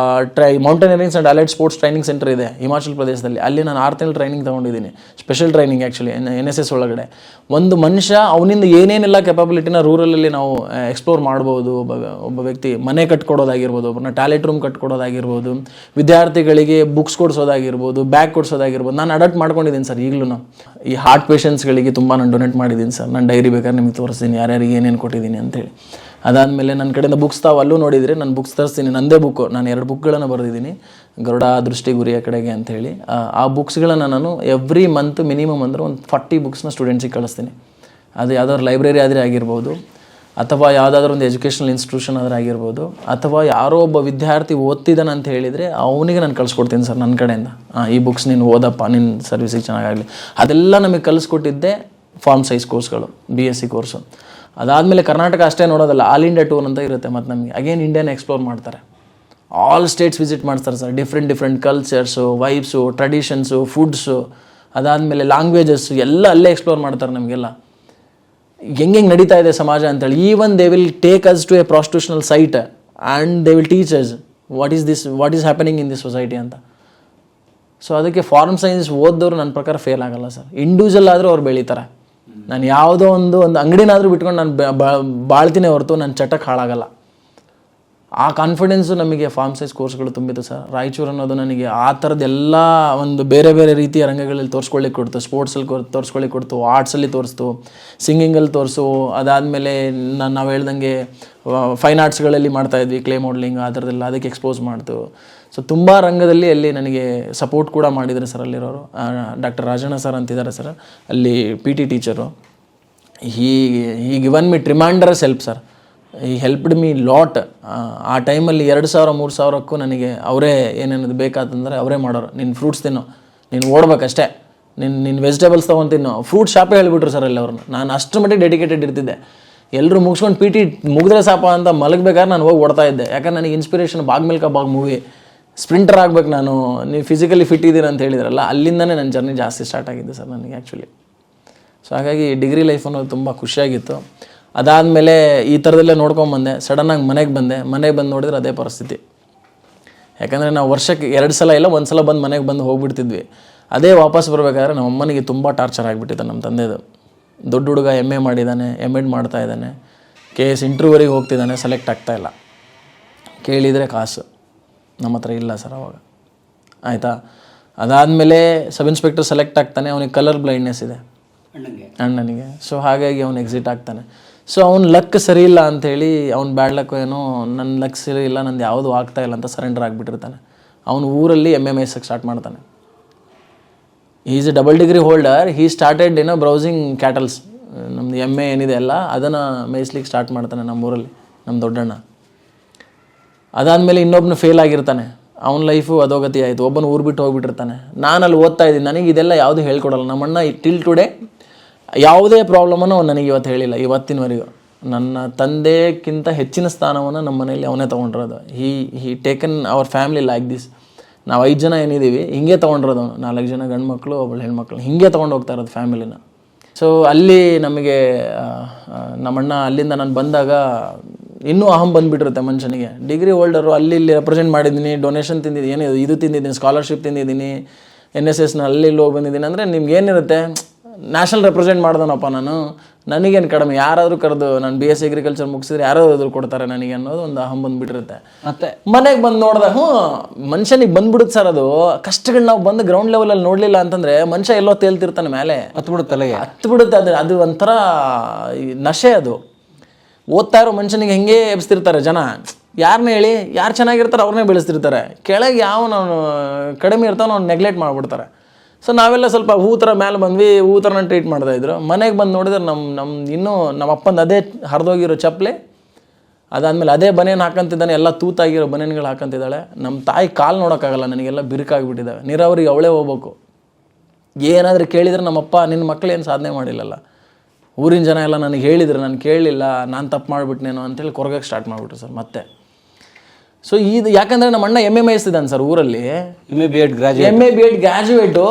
mountaineerings and allied sports training centre ಇದೆ ಹಿಮಾಚಲ್ ಪ್ರದೇಶದಲ್ಲಿ. ಅಲ್ಲಿ ನಾನು 6 ತಿಂಗಳು ಟ್ರೈನಿಂಗ್ ತೊಗೊಂಡಿದ್ದೀನಿ, ಸ್ಪೆಷಲ್ ಟ್ರೈನಿಂಗ್ ಆ್ಯಕ್ಚುಲಿ NSS ಒಳಗಡೆ. ಒಂದು ಮನುಷ್ಯ ಅವನಿಂದ ಏನೇನೆಲ್ಲ ಕೆಪಾಬಿಲಿಟಿನ ರೂರಲಲ್ಲಿ ನಾವು ಎಕ್ಸ್ಪ್ಲೋರ್ ಮಾಡ್ಬೋದು. ಒಬ್ಬ ವ್ಯಕ್ತಿ ಮನೆ ಕಟ್ಕೊಡೋದಾಗಿರ್ಬೋದು, ಒಬ್ಬರನ್ನ ಟಾಯ್ಲೆಟ್ ರೂಮ್ ಕಟ್ಕೊಡೋದಾಗಿರ್ಬೋದು, ವಿದ್ಯಾರ್ಥಿಗಳಿಗೆ ಬುಕ್ಸ್ ಕೊಡಿಸೋದಾಗಿರ್ಬೋದು, ಬ್ಯಾಗ್ ಕೊಡಿಸೋದಾಗಿರ್ಬೋದು, ನಾನು ಅಡಾಪ್ಟ್ ಮಾಡ್ಕೊಂಡಿದ್ದೀನಿ ಸರ್. ಈಗಲೂ ಈ ಹಾರ್ಟ್ ಪೇಷಂಟ್ಸ್ಗಳಿಗೆ ತುಂಬ ನಾನು ಡೊನೇಟ್ ಮಾಡಿದ್ದೀನಿ ಸರ್. ನಾನು ಡೈರಿ ಬೇಕಾದ್ರೆ ನಿಮಗೆ ತೋರಿಸ್ತೀನಿ ಯಾರ್ಯಾರಿಗೆ ಏನೇನು ಕೊಟ್ಟಿದ್ದೀನಿ ಅಂತೇಳಿ. ಅದಾದಮೇಲೆ ನನ್ನ ಕಡೆಯಿಂದ ಬುಕ್ಸ್ ತಾವು ಅಲ್ಲೂ ನೋಡಿದರೆ ನಾನು ಬುಕ್ಸ್ ತರಿಸ್ತೀನಿ, ನನ್ನದೇ ಬುಕ್ಕು. ನಾನು 2 ಬುಕ್ಗಳನ್ನು ಬರೆದಿದ್ದೀನಿ, ಗರುಡ ದೃಷ್ಟಿ ಗುರಿಯ ಕಡೆಗೆ ಅಂಥೇಳಿ. ಆ ಬುಕ್ಸ್ಗಳನ್ನು ನಾನು ಎವ್ರಿ ಮಂತ್ ಮಿನಿಮಮ್ ಅಂದರೆ ಒಂದು 40 ಬುಕ್ಸ್ನ ಸ್ಟೂಡೆಂಟ್ಸಿಗೆ ಕಳಿಸ್ತೀನಿ. ಅದು ಯಾವುದಾದ್ರು ಲೈಬ್ರರಿ ಆದರೆ ಆಗಿರ್ಬೋದು, ಅಥವಾ ಯಾವುದಾದ್ರೂ ಒಂದು ಎಜುಕೇಷನಲ್ ಇನ್ಸ್ಟಿಟ್ಯೂಷನ್ ಆದರೆ ಆಗಿರ್ಬೋದು, ಅಥವಾ ಯಾರೋ ಒಬ್ಬ ವಿದ್ಯಾರ್ಥಿ ಓದ್ತಿದ್ದಾನೆ ಅಂತ ಹೇಳಿದರೆ ಅವನಿಗೆ ನಾನು ಕಳಿಸ್ಕೊಡ್ತೀನಿ ಸರ್ ನನ್ನ ಕಡೆಯಿಂದ. ಈ ಬುಕ್ಸ್ ನೀನು ಓದಪ್ಪ, ನಿನ್ನ ಸರ್ವಿಸಿಗೆ ಚೆನ್ನಾಗಾಗಲಿ. ಅದೆಲ್ಲ ನಮಗೆ ಕಲಿಸ್ಕೊಟ್ಟಿದ್ದೆ ಫಾರ್ಮ್ ಸೈನ್ಸ್ ಕೋರ್ಸ್ಗಳು, BSc ಕೋರ್ಸು. ಅದಾದಮೇಲೆ ಕರ್ನಾಟಕ ಅಷ್ಟೇ ನೋಡೋದಲ್ಲ, ಆಲ್ ಇಂಡಿಯಾ ಟೂರ್ ಅಂತ ಇರುತ್ತೆ. ಮತ್ತು ನಮಗೆ ಅಗೇನ್ ಇಂಡಿಯಾನ ಎಕ್ಸ್ಪ್ಲೋರ್ ಮಾಡ್ತಾರೆ, ಆಲ್ ಸ್ಟೇಟ್ಸ್ ವಿಸಿಟ್ ಮಾಡ್ತಾರೆ sir. Different cultures, vibes, traditions, foods, ಅದಾದಮೇಲೆ ಲ್ಯಾಂಗ್ವೇಜಸ್ಸು ಎಲ್ಲ ಅಲ್ಲೇ ಎಕ್ಸ್ಪ್ಲೋರ್ ಮಾಡ್ತಾರೆ ನಮಗೆಲ್ಲ. ಹೆಂಗೆ ನಡೀತಾ ಇದೆ ಸಮಾಜ ಅಂತೇಳಿ. Even they will take us to a prostitutional site and they will teach us what is happening in this society ಅಂತ. ಸೊ ಅದಕ್ಕೆ ಫಾರ್ಮ್ ಸೈನ್ಸ್ ಓದೋರು ನನ್ನ ಪ್ರಕಾರ ಫೇಲ್ ಆಗಲ್ಲ ಸರ್. ಇಂಡಿವಿಜುವಲ್ ಆದರೂ ಅವ್ರು ಬೆಳೀತಾರೆ. ನಾನು ಯಾವುದೋ ಒಂದು ಅಂಗಡಿನಾದರೂ ಬಿಟ್ಕೊಂಡು ನಾನು ಬಾಳ್ತೀನಿ ಹೊರತು ನನ್ನ ಚಟಕ್ಕೆ ಹಾಳಾಗಲ್ಲ. ಆ ಕಾನ್ಫಿಡೆನ್ಸು ನಮಗೆ ಫಾರ್ಮ್ ಸೈನ್ಸ್ ಕೋರ್ಸ್ಗಳು ತುಂಬಿತ್ತು ಸರ್. ರಾಯಚೂರು ಅನ್ನೋದು ನನಗೆ ಆ ಥರದ್ದು ಎಲ್ಲ ಒಂದು ಬೇರೆ ರೀತಿಯ ರಂಗಗಳಲ್ಲಿ ತೋರಿಸ್ಕೊಳ್ಳಿಕ್ಕೆ ಕೊಡ್ತು. ಸ್ಪೋರ್ಟ್ಸಲ್ಲಿ ತೋರಿಸ್ಕೊಳ್ಳಿಕ್ಕೆ ಕೊಡ್ತು, ಆರ್ಟ್ಸಲ್ಲಿ ತೋರಿಸ್ತು, ಸಿಂಗಿಂಗಲ್ಲಿ ತೋರಿಸು. ಅದಾದಮೇಲೆ ನಾವು ಹೇಳ್ದಂಗೆ ಫೈನ್ ಆರ್ಟ್ಸ್ಗಳಲ್ಲಿ ಮಾಡ್ತಾಯಿದ್ವಿ, ಕ್ಲೇ ಮಾಡಲಿಂಗ್ ಆ ಥರದ್ದೆಲ್ಲ, ಅದಕ್ಕೆ ಎಕ್ಸ್ಪೋಸ್ ಮಾಡ್ತು. ಸೊ ತುಂಬ ರಂಗದಲ್ಲಿ ಅಲ್ಲಿ ನನಗೆ ಸಪೋರ್ಟ್ ಕೂಡ ಮಾಡಿದ್ದಾರೆ ಸರ್ ಅಲ್ಲಿರೋರು. ಡಾಕ್ಟರ್ ರಾಜಣ್ಣ ಸರ್ ಅಂತಿದ್ದಾರೆ ಸರ್, ಅಲ್ಲಿ PT ಟೀಚರು. ಹೀ ಗಿವನ್ ಮಿ ಟ್ರಿಮ್ಯಾಂಡರಸ್ ಹೆಲ್ಪ್ ಸರ್. ಈ ಹೆಲ್ಪ್ಡ್ ಮೀ ಲಾಟ್. ಆ ಟೈಮಲ್ಲಿ 2,000-3,000ಕ್ಕೂ ನನಗೆ ಅವರೇ ಏನೇನದು ಬೇಕಾತಂದರೆ ಅವರೇ ಮಾಡೋರು. ನಿನ್ನ ಫ್ರೂಟ್ಸ್ ತಿನ್ನೋ, ನೀನು ಓಡ್ಬೇಕಷ್ಟೇ, ನಿನ್ನ ವೆಜಿಟೇಬಲ್ಸ್ ತೊಗೊಂಡು ತಿನ್ನೋ. ಫ್ರೂಟ್ ಶಾಪೇ ಹೇಳಿಬಿಟ್ರು ಸರ್ ಅಲ್ಲಿ ಅವ್ರನ್ನ. ನಾನು ಅಷ್ಟರ ಮಟ್ಟಿಗೆ ಡೆಡಿಕೇಟೆಡ್ ಇರ್ತಿದ್ದೆ. ಎಲ್ಲರೂ ಮುಗಿಸ್ಕೊಂಡು ಪಿ ಟಿ ಮುಗಿದ್ರೆ ಸಾಪ ಅಂತ ಮಲಗಬೇಕಾದ್ರೆ ನಾನು ಹೋಗಿ ಓಡ್ತಾ ಇದ್ದೆ. ಯಾಕಂದ್ರೆ ನನಗೆ inspiration Bhaag Milkha Bhaag movie, sprinter ಆಗ್ಬೇಕು ನಾನು, ನೀವು ಫಿಸಿಕಲಿ ಫಿಟ್ ಇದ್ದೀರ ಅಂತ ಹೇಳಿದ್ರಲ್ಲ, ಅಲ್ಲಿಂದನೇ ನನ್ನ ಜರ್ನಿ ಜಾಸ್ತಿ ಸ್ಟಾರ್ಟ್ ಆಗಿದ್ದು ಸರ್ ನನಗೆ ಆ್ಯಕ್ಚುಲಿ. ಸೊ ಹಾಗಾಗಿ ಡಿಗ್ರಿ ಲೈಫ್ ಅನ್ನೋದು ತುಂಬ ಖುಷಿಯಾಗಿತ್ತು. ಅದಾದಮೇಲೆ ಈ ಥರದಲ್ಲೇ ನೋಡ್ಕೊಂಬಂದೆ. ಸಡನ್ನಾಗಿ ಮನೆಗೆ ಬಂದು ನೋಡಿದ್ರೆ ಅದೇ ಪರಿಸ್ಥಿತಿ. ಯಾಕಂದರೆ ನಾವು ವರ್ಷಕ್ಕೆ 2 ಸಲ ಇಲ್ಲ 1 ಸಲ ಬಂದು ಮನೆಗೆ ಬಂದು ಹೋಗ್ಬಿಡ್ತಿದ್ವಿ. ಅದೇ ವಾಪಸ್ ಬರಬೇಕಾದ್ರೆ ನಮ್ಮ ಅಮ್ಮನಿಗೆ ತುಂಬ ಟಾರ್ಚರ್ ಆಗಿಬಿಟ್ಟಿತ್ತು ನಮ್ಮ ತಂದೆದು. ದೊಡ್ಡ ಹುಡುಗ MA ಮಾಡಿದ್ದಾನೆ, MEd ಮಾಡ್ತಾ ಇದ್ದಾನೆ, KS ಇಂಟರ್ವ್ಯೂವರೆಗೆ ಹೋಗ್ತಿದ್ದಾನೆ, ಸೆಲೆಕ್ಟ್ ಆಗ್ತಾಯಿಲ್ಲ. ಕೇಳಿದರೆ ಕಾಸು ನಮ್ಮ ಹತ್ರ ಇಲ್ಲ ಸರ್ ಅವಾಗ. ಆಯಿತಾ, ಅದಾದಮೇಲೆ ಸಬ್ ಇನ್ಸ್ಪೆಕ್ಟರ್ ಸೆಲೆಕ್ಟ್ ಆಗ್ತಾನೆ. ಅವನಿಗೆ ಕಲರ್ ಬ್ಲೈಂಡ್ನೆಸ್ ಇದೆ ಅಣ್ಣನಿಗೆ. ಸೊ ಹಾಗಾಗಿ ಅವನು ಎಕ್ಸಿಟ್ ಆಗ್ತಾನೆ. ಸೊ ಅವ್ನ ಲಕ್ ಸರಿ ಇಲ್ಲ ಅಂಥೇಳಿ, ಅವ್ನು ಬ್ಯಾಡ್ ಲಕ್ ಏನೋ, ನನ್ನ ಲಕ್ ಸರಿ ಇಲ್ಲ, ನಂದು ಯಾವುದೂ ಆಗ್ತಾಯಿಲ್ಲ ಅಂತ ಸರೆಂಡರ್ ಆಗಿಬಿಟ್ಟಿರ್ತಾನೆ. ಅವನು ಊರಲ್ಲಿ MMS ಸ್ಟಾರ್ಟ್ ಮಾಡ್ತಾನೆ. Is A double degree holder. Hi started browsing cattles. ನಮ್ಮದು MA ಏನಿದೆ ಅಲ್ಲ ಅದನ್ನು ಮೇಯಿಸ್ಲಿಕ್ಕೆ ಸ್ಟಾರ್ಟ್ ಮಾಡ್ತಾನೆ ನಮ್ಮೂರಲ್ಲಿ, ನಮ್ಮ ದೊಡ್ಡಣ್ಣ. ಅದಾದಮೇಲೆ ಇನ್ನೊಬ್ಬನು ಫೇಲ್ ಆಗಿರ್ತಾನೆ. ಅವನ ಲೈಫು ಅಧೋಗತಿ ಆಯಿತು. ಒಬ್ಬನು ಊರು ಬಿಟ್ಟು ಹೋಗ್ಬಿಟ್ಟಿರ್ತಾನೆ. ನಾನು ಅಲ್ಲಿ ಓದ್ತಾ ಇದ್ದೀನಿ. ನನಗೆ ಇದೆಲ್ಲ ಯಾವುದು ಹೇಳ್ಕೊಡಲ್ಲ ನಮ್ಮಣ್ಣ. ಟಿಲ್ ಟುಡೇ ಯಾವುದೇ ಪ್ರಾಬ್ಲಮನ್ನು ಅವ್ನು ನನಗೆ ಇವತ್ತು ಹೇಳಿಲ್ಲ, ಇವತ್ತಿನವರೆಗೂ. ನನ್ನ ತಂದೆಕ್ಕಿಂತ ಹೆಚ್ಚಿನ ಸ್ಥಾನವನ್ನು ನಮ್ಮ ಮನೆಯಲ್ಲಿ ಅವನೇ ತೊಗೊಂಡಿರೋದು. He taken our family like this. ನಾವು 5 ಜನ ಏನಿದ್ದೀವಿ ಹಿಂಗೆ ತೊಗೊಂಡಿರೋದು ಅವನು. 4 ಜನ ಗಂಡು ಮಕ್ಕಳು, ಒಬ್ಬಳು ಹೆಣ್ಮಕ್ಳು, ಹಿಂಗೆ ತೊಗೊಂಡು ಹೋಗ್ತಾ ಇರೋದು ಫ್ಯಾಮಿಲಿನ. ಸೊ ಅಲ್ಲಿ ನಮಗೆ ನಮ್ಮಣ್ಣ ಅಲ್ಲಿಂದ ನಾನು ಬಂದಾಗ ಇನ್ನೂ ಅಹಂ ಬಂದುಬಿಟ್ಟಿರುತ್ತೆ ಮನುಷ್ಯನಿಗೆ. ಡಿಗ್ರಿ ಹೋಲ್ಡರು, ಅಲ್ಲಿ ಇಲ್ಲಿ ರೆಪ್ರೆಸೆಂಟ್ ಮಾಡಿದ್ದೀನಿ, ಡೊನೇಷನ್ ತಿಂದಿದ್ದೀನಿ, ಏನು ಇದು ತಿಂದಿದ್ದೀನಿ, ಸ್ಕಾಲರ್ಶಿಪ್ ತಿಂದಿದ್ದೀನಿ, NSSನ ಅಲ್ಲಿ ಹೋಗಿ ಬಂದಿದ್ದೀನಿ. ಅಂದರೆ ನಿಮ್ಗೆ ಏನಿರುತ್ತೆ, ನ್ಯಾಷನಲ್ ರೆಪ್ರೆಸೆಂಟ್ ಮಾಡ್ದನಪ್ಪ ನಾನು, ನನಗೇನು ಕಡಿಮೆ, ಯಾರಾದರೂ ಕರೆದು ನಾನು BSc ಅಗ್ರಿಕಲ್ಚರ್ ಮುಗಿಸಿದ್ರೆ ಯಾರಾದರೂ ಕೊಡ್ತಾರೆ ನನಗೆ ಅನ್ನೋದು ಒಂದು ಅಹಂ ಬಂದುಬಿಟ್ಟಿರುತ್ತೆ. ಮತ್ತೆ ಮನೆಗೆ ಬಂದು ನೋಡಿದಾಗ ಮನುಷ್ಯನಿಗೆ ಬಂದ್ಬಿಡುತ್ತೆ ಸರ್ ಅದು. ಕಷ್ಟಗಳು ನಾವು ಬಂದು ಗ್ರೌಂಡ್ ಲೆವೆಲಲ್ಲಿ ನೋಡಲಿಲ್ಲ ಅಂತಂದರೆ ಮನುಷ್ಯ ಎಲ್ಲೋ ತೇಲ್ತಿರ್ತಾನೆ ಮೇಲೆ, ಹತ್ಬಿಡುತ್ತೆ. ಅದು ಒಂಥರ ನಶೆ ಅದು. ಓದ್ತಾ ಇರೋ ಮನುಷ್ಯನಿಗೆ ಹೆಂಗೆ ಎಬ್ಸ್ತಿರ್ತಾರೆ ಜನ. ಯಾರನ್ನ ಹೇಳಿ, ಯಾರು ಚೆನ್ನಾಗಿರ್ತಾರೆ ಅವ್ರನ್ನೇ ಬೆಳೆಸ್ತಿರ್ತಾರೆ. ಕೆಳಗೆ ಯಾವನು ಕಡಿಮೆ ಇರ್ತಾನೋ ಅವ್ನು ನೆಗ್ಲೆಕ್ಟ್ ಮಾಡಿಬಿಡ್ತಾರೆ. ಸೊ ನಾವೆಲ್ಲ ಸ್ವಲ್ಪ ಹೂ ಥರ ಮೇಲೆ ಬಂದ್ವಿ, ಹೂ ಥರನ ಟ್ರೀಟ್ ಮಾಡ್ತಾಯಿದ್ರು. ಮನೆಗೆ ಬಂದು ನೋಡಿದ್ರೆ ಇನ್ನೂ ನಮ್ಮ ಅಪ್ಪಂದು ಅದೇ ಹರಿದೋಗಿರೋ ಚಪ್ಪಲಿ, ಅದಾದಮೇಲೆ ಅದೇ ಬನೇನು ಹಾಕಂತಿದ್ದಾನೆ, ಎಲ್ಲ ತೂತಾಗಿರೋ ಬನೇನ್ಗಳು ಹಾಕಂತಿದ್ದಾಳೆ. ನಮ್ಮ ತಾಯಿ ಕಾಲು ನೋಡೋಕ್ಕಾಗಲ್ಲ, ನನಗೆಲ್ಲ ಬಿರುಕಾಗಿಬಿಟ್ಟಿದ್ದಾವೆ. ನೀರಾವರಿಗೆ ಅವಳೇ ಹೋಗ್ಬೇಕು. ಏನಾದರೂ ಕೇಳಿದರೆ ನಮ್ಮಪ್ಪ, ನಿನ್ನ ಮಕ್ಕಳೇನು ಸಾಧನೆ ಮಾಡಿಲ್ಲಲ್ಲ, ಊರಿನ ಜನ ಎಲ್ಲ ನನಗೆ ಹೇಳಿದ್ರು, ನಾನು ಕೇಳಲಿಲ್ಲ, ನಾನು ತಪ್ಪು ಮಾಡಿಬಿಟ್ನೇನೋ ಅಂತೇಳಿ ಕೊರಗಕ್ಕೆ ಸ್ಟಾರ್ಟ್ ಮಾಡಿಬಿಟ್ರು ಸರ್ ಮತ್ತೆ. ಸೊ ಇದು ಯಾಕಂದರೆ ನಮ್ಮ ಅಣ್ಣ MA ಇದ್ದಾನೆ ಸರ್ ಊರಲ್ಲಿ. MA B.Ed ಗ್ರ್ಯಾಜುಯೇಟು,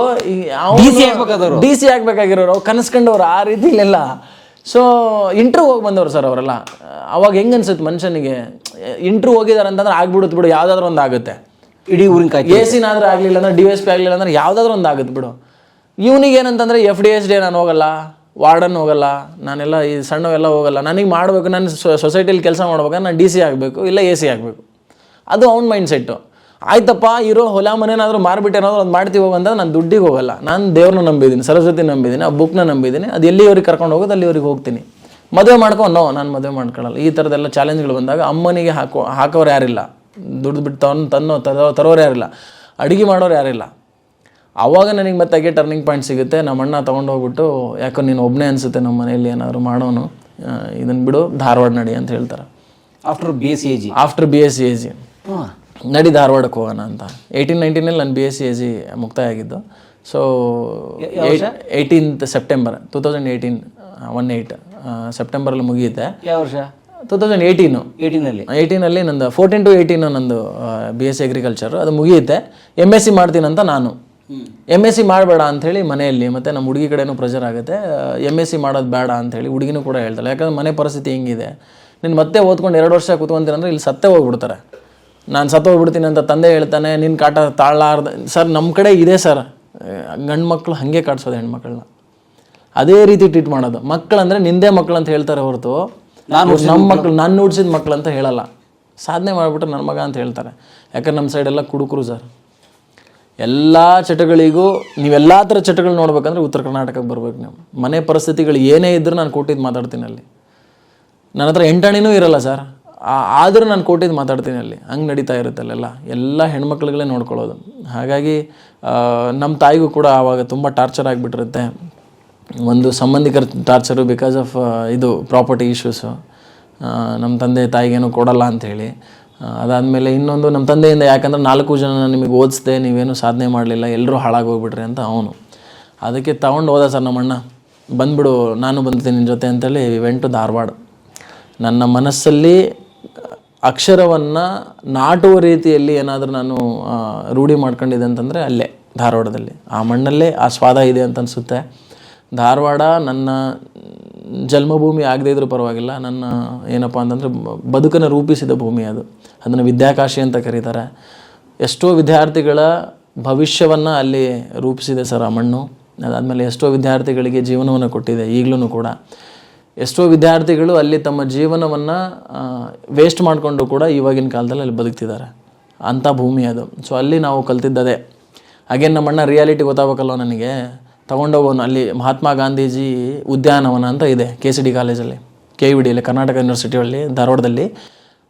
DC ಆಗಬೇಕಾಗಿರೋರು, ಕನಸ್ಕೊಂಡವ್ರು ಆ ರೀತಿಲೆಲ್ಲ. ಸೊ ಇಂಟ್ರ್ಯೂ ಹೋಗಿ ಬಂದವರು ಸರ್ ಅವರೆಲ್ಲ. ಅವಾಗ ಹೆಂಗೆ ಅನ್ಸುತ್ತೆ ಮನುಷ್ಯನಿಗೆ, ಇಂಟ್ರ್ಯೂ ಹೋಗಿದ್ದಾರೆ ಅಂತಂದ್ರೆ ಆಗ್ಬಿಡುತ್ತೆ ಬಿಡು, ಯಾವುದಾದ್ರೂ ಒಂದು ಆಗುತ್ತೆ. ಇಡೀ ಊರಿನ AC ಆಗಲಿಲ್ಲ ಅಂದ್ರೆ, DSP ಆಗಲಿಲ್ಲ ಅಂದ್ರೆ ಯಾವುದಾದ್ರೂ ಒಂದು ಆಗುತ್ತೆ ಬಿಡು. ಇವನಿಗೆ ಏನಂತಂದರೆ FDSD ನಾನು ಹೋಗಲ್ಲ, ವಾರ್ಡನ್ ಹೋಗಲ್ಲ, ನಾನೆಲ್ಲ ಈ ಸಣ್ಣವೆಲ್ಲ ಹೋಗಲ್ಲ, ನನಗೆ ಮಾಡಬೇಕು, ನಾನು ಸೊಸೈಟಿಲಿ ಕೆಲಸ ಮಾಡ್ಬೇಕಾದ್ರೆ ನಾನು DC ಆಗಬೇಕು, ಇಲ್ಲ AC ಆಗಬೇಕು. ಅದು ಅವ್ನ ಮೈಂಡ್ಸೆಟ್ಟು. ಆಯ್ತಪ್ಪ, ಇರೋ ಹೊಲ ಮನೇನಾದರೂ ಮಾರ್ಬಿಟ್ಟು ಏನಾದರೂ ಒಂದು ಮಾಡ್ತೀವಿ ಹೋಗಂತ ನಾನು ದುಡ್ಡಿಗೆ ಹೋಗಲ್ಲ. ನಾನು ದೇವ್ರನ್ನ ನಂಬಿದ್ದೀನಿ, ಸರಸ್ವತಿ ನಂಬಿದ್ದೀನಿ, ಆ ಬುಕ್ನ ನಂಬಿದ್ದೀನಿ. ಅದು ಎಲ್ಲಿವರೆಗೆ ಕರ್ಕೊಂಡು ಹೋಗೋದು ಅಲ್ಲಿವರೆಗೆ ಹೋಗ್ತೀನಿ. ಮದುವೆ ಮಾಡ್ಕೊಂಡು ನಾನು ಮದುವೆ ಮಾಡ್ಕೊಳ್ಳಲ್ಲ. ಈ ಥರದ್ದೆಲ್ಲ ಚಾಲೆಂಜ್ಗಳು ಬಂದಾಗ ಅಮ್ಮನಿಗೆ ಹಾಕೋರು ಯಾರಿಲ್ಲ, ದುಡ್ಡು ಬಿಟ್ಟು ತರೋರು ಯಾರಿಲ್ಲ, ಅಡುಗೆ ಮಾಡೋರು ಯಾರಿಲ್ಲ. ಆವಾಗ ನನಗೆ ಮತ್ತೆ ಹಾಗೆ ಟರ್ನಿಂಗ್ ಪಾಯಿಂಟ್ ಸಿಗುತ್ತೆ. ನಮ್ಮ ಅಣ್ಣ ತೊಗೊಂಡೋಗ್ಬಿಟ್ಟು, ಯಾಕೋ ನೀನು ಒಬ್ಬನೇ ಅನಿಸುತ್ತೆ ನಮ್ಮ ಮನೆಯಲ್ಲಿ ಏನಾದರೂ ಮಾಡೋನು, ಇದನ್ನು ಬಿಡು, ಧಾರವಾಡ ನಡಿ ಅಂತ ಹೇಳ್ತಾರೆ. ಆಫ್ಟರ್ BSc AG ನಡಿ ಧಾರವಾಡಕ್ಕೆ ಹೋಗೋಣ ಅಂತ. 1819 ನಾನು BSc AG ಮುಕ್ತಾಯ ಆಗಿದ್ದು. ಸೊ 18th ಸೆಪ್ಟೆಂಬರ್ 2018, 18 ಸೆಪ್ಟೆಂಬರಲ್ಲಿ ಮುಗಿಯುತ್ತೆ. ಯಾವ ವರ್ಷ? 2018ನಲ್ಲಿ ನಂದು 14 to 18 ನಂದು BSc ಅಗ್ರಿಕಲ್ಚರ್ ಅದು ಮುಗಿಯುತ್ತೆ. MSc ಮಾಡ್ತೀನಂತ ನಾನು. MSc ಮಾಡಬೇಡ ಅಂಥೇಳಿ ಮನೆಯಲ್ಲಿ, ಮತ್ತು ನಮ್ಮ ಹುಡುಗಿ ಕಡೆನೂ ಪ್ರೆಷರ್ ಆಗುತ್ತೆ. MSc ಮಾಡೋದು ಬೇಡ ಅಂಥೇಳಿ ಹುಡುಗಿನೂ ಕೂಡ ಹೇಳ್ತಾಳೆ. ಯಾಕಂದ್ರೆ ಮನೆ ಪರಿಸ್ಥಿತಿ ಹೆಂಗಿದೆ, ನೀನು ಮತ್ತೆ ಓದ್ಕೊಂಡು 2 ವರ್ಷ ಕೂತ್ಕೊಂತೀನಂದ್ರೆ ಇಲ್ಲಿ ಸತ್ತೇ ಹೋಗ್ಬಿಡ್ತಾರೆ. ನಾನು ಹೋಗ್ಬಿಡ್ತೀನಿ ಅಂತ ತಂದೆ ಹೇಳ್ತಾನೆ. ನಿನ್ನ ಕಾಟ ತಾಳಾರ್ದ ಸರ್. ನಮ್ಮ ಕಡೆ ಇದೆ ಸರ್, ಗಂಡು ಮಕ್ಕಳು ಹಾಗೆ ಕಾಡ್ಸೋದು ಹೆಣ್ಮಕ್ಳನ್ನ, ಅದೇ ರೀತಿ ಟ್ರೀಟ್ ಮಾಡೋದು. ಮಕ್ಕಳಂದರೆ ನಿಂದೇ ಮಕ್ಕಳು ಅಂತ ಹೇಳ್ತಾರೆ ಹೊರತು ನಮ್ಮ ಮಕ್ಕಳು, ನಾನು ನೋಡ್ಸಿದ ಮಕ್ಕಳು ಅಂತ ಹೇಳಲ್ಲ. ಸಾಧನೆ ಮಾಡಿಬಿಟ್ರೆ ನನ್ನ ಮಗ ಅಂತ ಹೇಳ್ತಾರೆ. ಯಾಕಂದ್ರೆ ನಮ್ಮ ಸೈಡೆಲ್ಲ ಕುಡುಕರು ಸರ್. ಎಲ್ಲ ಚಟಗಳಿಗೂ ನೀವೆಲ್ಲ ಥರ ಚಟಗಳು ನೋಡ್ಬೇಕಂದ್ರೆ ಉತ್ತರ ಕರ್ನಾಟಕಕ್ಕೆ ಬರ್ಬೇಕು ನೀವು. ಮನೆ ಪರಿಸ್ಥಿತಿಗಳು ಏನೇ ಇದ್ದರೂ ನಾನು ಕೊಟ್ಟಿದ್ದು ಮಾತಾಡ್ತೀನಿ ಅಲ್ಲಿ. ನನ್ನ ಹತ್ರ 8 ಅಣಿನೂ ಇರಲ್ಲ ಸರ್, ಆದರೂ ನಾನು ಕೊಟ್ಟಿದ್ದು ಮಾತಾಡ್ತೀನಿ ಅಲ್ಲಿ. ಹಂಗೆ ನಡೀತಾ ಇರುತ್ತೆ ಅಲ್ಲೆಲ್ಲ. ಎಲ್ಲ ಹೆಣ್ಮಕ್ಳುಗಳೇ ನೋಡ್ಕೊಳ್ಳೋದು. ಹಾಗಾಗಿ ನಮ್ಮ ತಾಯಿಗೂ ಕೂಡ ಆವಾಗ ತುಂಬ ಟಾರ್ಚರ್ ಆಗಿಬಿಟ್ಟಿರುತ್ತೆ. ಒಂದು ಸಂಬಂಧಿಕರ ಟಾರ್ಚರು, ಬಿಕಾಸ್ ಆಫ್ ಇದು ಪ್ರಾಪರ್ಟಿ ಇಶ್ಯೂಸು. ನಮ್ಮ ತಂದೆ ತಾಯಿಗೇನು ಕೊಡಲ್ಲ ಅಂಥೇಳಿ. ಅದಾದಮೇಲೆ ಇನ್ನೊಂದು ನಮ್ಮ ತಂದೆಯಿಂದ, ಯಾಕಂದ್ರೆ 4 ಜನ ನಿಮಗೆ ಓದಿಸ್ದೆ, ನೀವೇನು ಸಾಧನೆ ಮಾಡಲಿಲ್ಲ, ಎಲ್ಲರೂ ಹಾಳಾಗೋಗ್ಬಿಟ್ರಿ ಅಂತ ಅವನು. ಅದಕ್ಕೆ ತೊಗೊಂಡು ಹೋದ ಸರ್ ನಮ್ಮಣ್ಣ. ಬಂದ್ಬಿಡು, ನಾನು ಬಂದ್ತೀನಿ ನಿನ್ನ ಜೊತೆ ಅಂತೇಳಿ ವೆಂಟು ಧಾರವಾಡ. ನನ್ನ ಮನಸ್ಸಲ್ಲಿ ಅಕ್ಷರವನ್ನು ನಾಟುವ ರೀತಿಯಲ್ಲಿ ಏನಾದರೂ ನಾನು ರೂಢಿ ಮಾಡ್ಕೊಂಡಿದ್ದೆ ಅಂತಂದರೆ ಅಲ್ಲೇ ಧಾರವಾಡದಲ್ಲಿ, ಆ ಮಣ್ಣಲ್ಲೇ ಆ ಸ್ವಾದ ಇದೆ ಅಂತ ಅನಿಸುತ್ತೆ. ಧಾರವಾಡ ನನ್ನ ಜನ್ಮಭೂಮಿ ಆಗದೇ ಇದ್ರೂ ಪರವಾಗಿಲ್ಲ, ನನ್ನ ಏನಪ್ಪ ಅಂತಂದರೆ ಬದುಕನ್ನು ರೂಪಿಸಿದ ಭೂಮಿ ಅದು. ಅದನ್ನು ವಿದ್ಯಾಕಾಶಿ ಅಂತ ಕರೀತಾರೆ. ಎಷ್ಟೋ ವಿದ್ಯಾರ್ಥಿಗಳ ಭವಿಷ್ಯವನ್ನು ಅಲ್ಲಿ ರೂಪಿಸಿದೆ ಸರ್ ಆ ಮಣ್ಣು. ಅದಾದಮೇಲೆ ಎಷ್ಟೋ ವಿದ್ಯಾರ್ಥಿಗಳಿಗೆ ಜೀವನವನ್ನು ಕೊಟ್ಟಿದೆ ಈಗಲೂ ಕೂಡ. ಎಷ್ಟೋ ವಿದ್ಯಾರ್ಥಿಗಳು ಅಲ್ಲಿ ತಮ್ಮ ಜೀವನವನ್ನು ವೇಸ್ಟ್ ಮಾಡಿಕೊಂಡು ಕೂಡ ಇವಾಗಿನ ಕಾಲದಲ್ಲಿ ಅಲ್ಲಿ ಬದುಕ್ತಿದ್ದಾರೆ. ಅಂಥ ಭೂಮಿ ಅದು. ಸೊ ಅಲ್ಲಿ ನಾವು ಕಲ್ತಿದ್ದದೆ. ಹಾಗೇನು ನಮ್ಮ ಅಣ್ಣ ರಿಯಾಲಿಟಿ ಗೊತ್ತಾಗಬೇಕಲ್ವ ನನಗೆ, ತೊಗೊಂಡೋಗೋನು ಅಲ್ಲಿ ಮಹಾತ್ಮ ಗಾಂಧೀಜಿ ಉದ್ಯಾನವನ ಅಂತ ಇದೆ KCD ಕಾಲೇಜಲ್ಲಿ, KUD ಕರ್ನಾಟಕ ಯೂನಿವರ್ಸಿಟಿಯಲ್ಲಿ ಧಾರವಾಡದಲ್ಲಿ.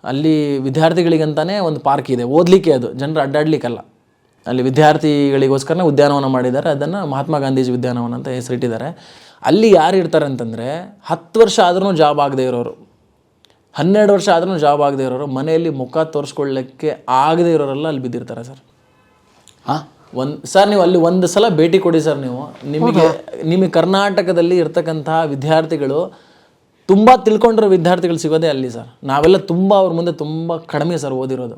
ಅಲ್ಲಿ ವಿದ್ಯಾರ್ಥಿಗಳಿಗಂತಾನೆ ಒಂದು ಪಾರ್ಕ್ ಇದೆ, ಓದಲಿಕ್ಕೆ, ಅದು ಜನರು ಅಡ್ಡಾಡ್ಲಿಕ್ಕಲ್ಲ. ಅಲ್ಲಿ ವಿದ್ಯಾರ್ಥಿಗಳಿಗೋಸ್ಕರನೇ ಉದ್ಯಾನವನ ಮಾಡಿದ್ದಾರೆ. ಅದನ್ನು ಮಹಾತ್ಮ ಗಾಂಧೀಜಿ ಉದ್ಯಾನವನ ಅಂತ ಹೆಸರಿಟ್ಟಿದ್ದಾರೆ. ಅಲ್ಲಿ ಯಾರು ಇರ್ತಾರೆ ಅಂತಂದರೆ 10 ವರ್ಷ ಆದ್ರೂ ಜಾಬ್ ಆಗದೆ ಇರೋರು, 12 ವರ್ಷ ಆದ್ರೂ ಜಾಬ್ ಆಗದೆ ಇರೋರು, ಮನೆಯಲ್ಲಿ ಮುಖ ತೋರಿಸ್ಕೊಳ್ಳೋಕ್ಕೆ ಆಗದೆ ಇರೋರೆಲ್ಲ ಅಲ್ಲಿ ಬಿದ್ದಿರ್ತಾರೆ ಸರ್. ಸರ್ ನೀವು ಅಲ್ಲಿ ಒಂದು ಸಲ ಭೇಟಿ ಕೊಡಿ ಸರ್. ನಿಮಗೆ ಕರ್ನಾಟಕದಲ್ಲಿ ಇರ್ತಕ್ಕಂತಹ ವಿದ್ಯಾರ್ಥಿಗಳು ತುಂಬ ತಿಳ್ಕೊಂಡಿರೋ ವಿದ್ಯಾರ್ಥಿಗಳು ಸಿಗೋದೇ ಅಲ್ಲಿ ಸರ್. ನಾವೆಲ್ಲ ತುಂಬ ಅವ್ರ ಮುಂದೆ ತುಂಬ ಕಡಿಮೆ ಸರ್ ಓದಿರೋದು.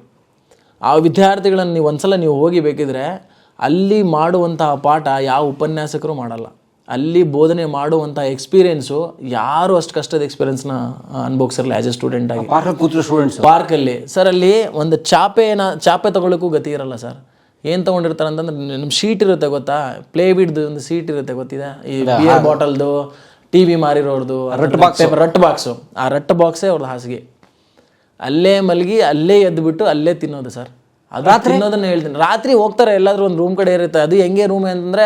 ಆ ವಿದ್ಯಾರ್ಥಿಗಳನ್ನು ನೀವು ಒಂದ್ಸಲ ನೀವು ಹೋಗಿ ಬೇಕಿದ್ರೆ ಅಲ್ಲಿ ಮಾಡುವಂತಹ ಪಾಠ ಯಾವ ಉಪನ್ಯಾಸಕರು ಮಾಡಲ್ಲ. ಅಲ್ಲಿ ಬೋಧನೆ ಮಾಡುವಂಥ ಎಕ್ಸ್ಪೀರಿಯೆನ್ಸು ಯಾರು ಅಷ್ಟು ಕಷ್ಟದ ಎಕ್ಸ್ಪೀರಿಯೆನ್ಸ್ನ ಅನುಭವಿಸಿರಲ್ಲ ಆ್ಯಸ್ ಎ ಸ್ಟೂಡೆಂಟ್ ಆಗಿ. ಪಾರ್ಕಲ್ಲಿ ಸರ್ ಅಲ್ಲಿ ಒಂದು ಚಾಪೆ ತೊಗೊಳಕ್ಕೂ ಗತಿ ಇರಲ್ಲ ಸರ್. ಏನು ತೊಗೊಂಡಿರ್ತಾರೆ ಅಂತಂದ್ರೆ ನಮ್ಮ ಶೀಟ್ ಇರುತ್ತೆ ಗೊತ್ತಾ, ಪ್ಲೇಬಿಡ್ದು ಒಂದು ಸೀಟ್ ಇರುತ್ತೆ ಗೊತ್ತಿದೆ, ಈ ಬಿಯರ್ ಬಾಟಲ್ದು, TV ಮಾರಿರೋರ್ದು ರಟ್ ಬಾಕ್ಸು, ಆ ರಟ್ ಬಾಕ್ಸೇ ಅವ್ರದ್ದು ಹಾಸಿಗೆ. ಅಲ್ಲೇ ಮಲಗಿ ಅಲ್ಲೇ ಎದ್ದುಬಿಟ್ಟು ಅಲ್ಲೇ ತಿನ್ನೋದು ಸರ್. ಅದು ತಿನ್ನೋದನ್ನ ಹೇಳ್ತೀನಿ. ರಾತ್ರಿ ಹೋಗ್ತಾರೆ ಎಲ್ಲಾದರೂ ಒಂದು ರೂಮ್ ಕಡೆ ಇರುತ್ತೆ. ಅದು ಹೆಂಗೆ ರೂಮ್ ಅಂತಂದರೆ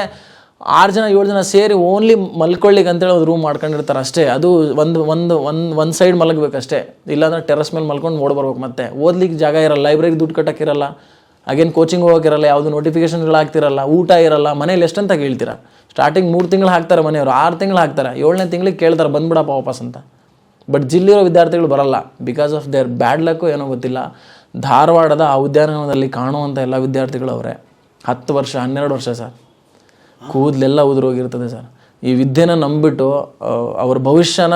6 ಜನ 7 ಜನ ಸೇರಿ ಓನ್ಲಿ ಮಲ್ಕೊಳ್ಳಿಕ್ಕೆ ಅಂತೇಳಿ ಒಂದು ರೂಮ್ ಮಾಡ್ಕೊಂಡಿರ್ತಾರೆ ಅಷ್ಟೇ. ಅದು ಒಂದು ಸೈಡ್ ಮಲಗಬೇಕಷ್ಟೇ, ಇಲ್ಲಾಂದ್ರೆ ಟೆರಸ್ ಮೇಲೆ ಮಲ್ಕೊಂಡು ಓಡ್ಬರ್ಬೇಕು. ಮತ್ತೆ ಓದ್ಲಿಕ್ಕೆ ಜಾಗ ಇರಲ್ಲ, ಲೈಬ್ರರಿಗೆ ದುಡ್ಡು ಕಟ್ಟೋಕ್ಕಿರಲ್ಲ, ಹಾಗೇನು ಕೋಚಿಂಗ್ ಹೋಗೋಕ್ಕಿರಲ್ಲ, ಯಾವುದು ನೋಟಿಫಿಕೇಷನ್ಗಳು ಆಗ್ತಿರಲ್ಲ, ಊಟ ಇರಲ್ಲ. ಮನೇಲಿ ಎಷ್ಟಂತ ಕೇಳ್ತೀರಾ? ಸ್ಟಾರ್ಟಿಂಗ್ 3 ತಿಂಗಳು ಹಾಕ್ತಾರೆ ಮನೆಯವರು, 6 ತಿಂಗಳು ಹಾಕ್ತಾರೆ, 7ನೇ ತಿಂಗಳಿಗೆ ಕೇಳ್ತಾರೆ ಬಂದ್ಬಿಡಪ್ಪ ವಾಪಸ್ ಅಂತ. ಬಟ್ ಜಿಲ್ಲಿರೋ ವಿದ್ಯಾರ್ಥಿಗಳು ಬರಲ್ಲ, because of their bad luck ಏನೋ ಗೊತ್ತಿಲ್ಲ. ಧಾರವಾಡದ ಆ ಉದ್ಯಾನವನದಲ್ಲಿ ಕಾಣುವಂಥ ಎಲ್ಲ ವಿದ್ಯಾರ್ಥಿಗಳು ಅವರೇ. 10 ವರ್ಷ 12 ವರ್ಷ ಸರ್, ಕೂದಲೆಲ್ಲ ಉದುರೋಗಿರ್ತದೆ ಸರ್. ಈ ವಿದ್ಯೆನ ನಂಬಿಬಿಟ್ಟು ಅವ್ರ ಭವಿಷ್ಯನ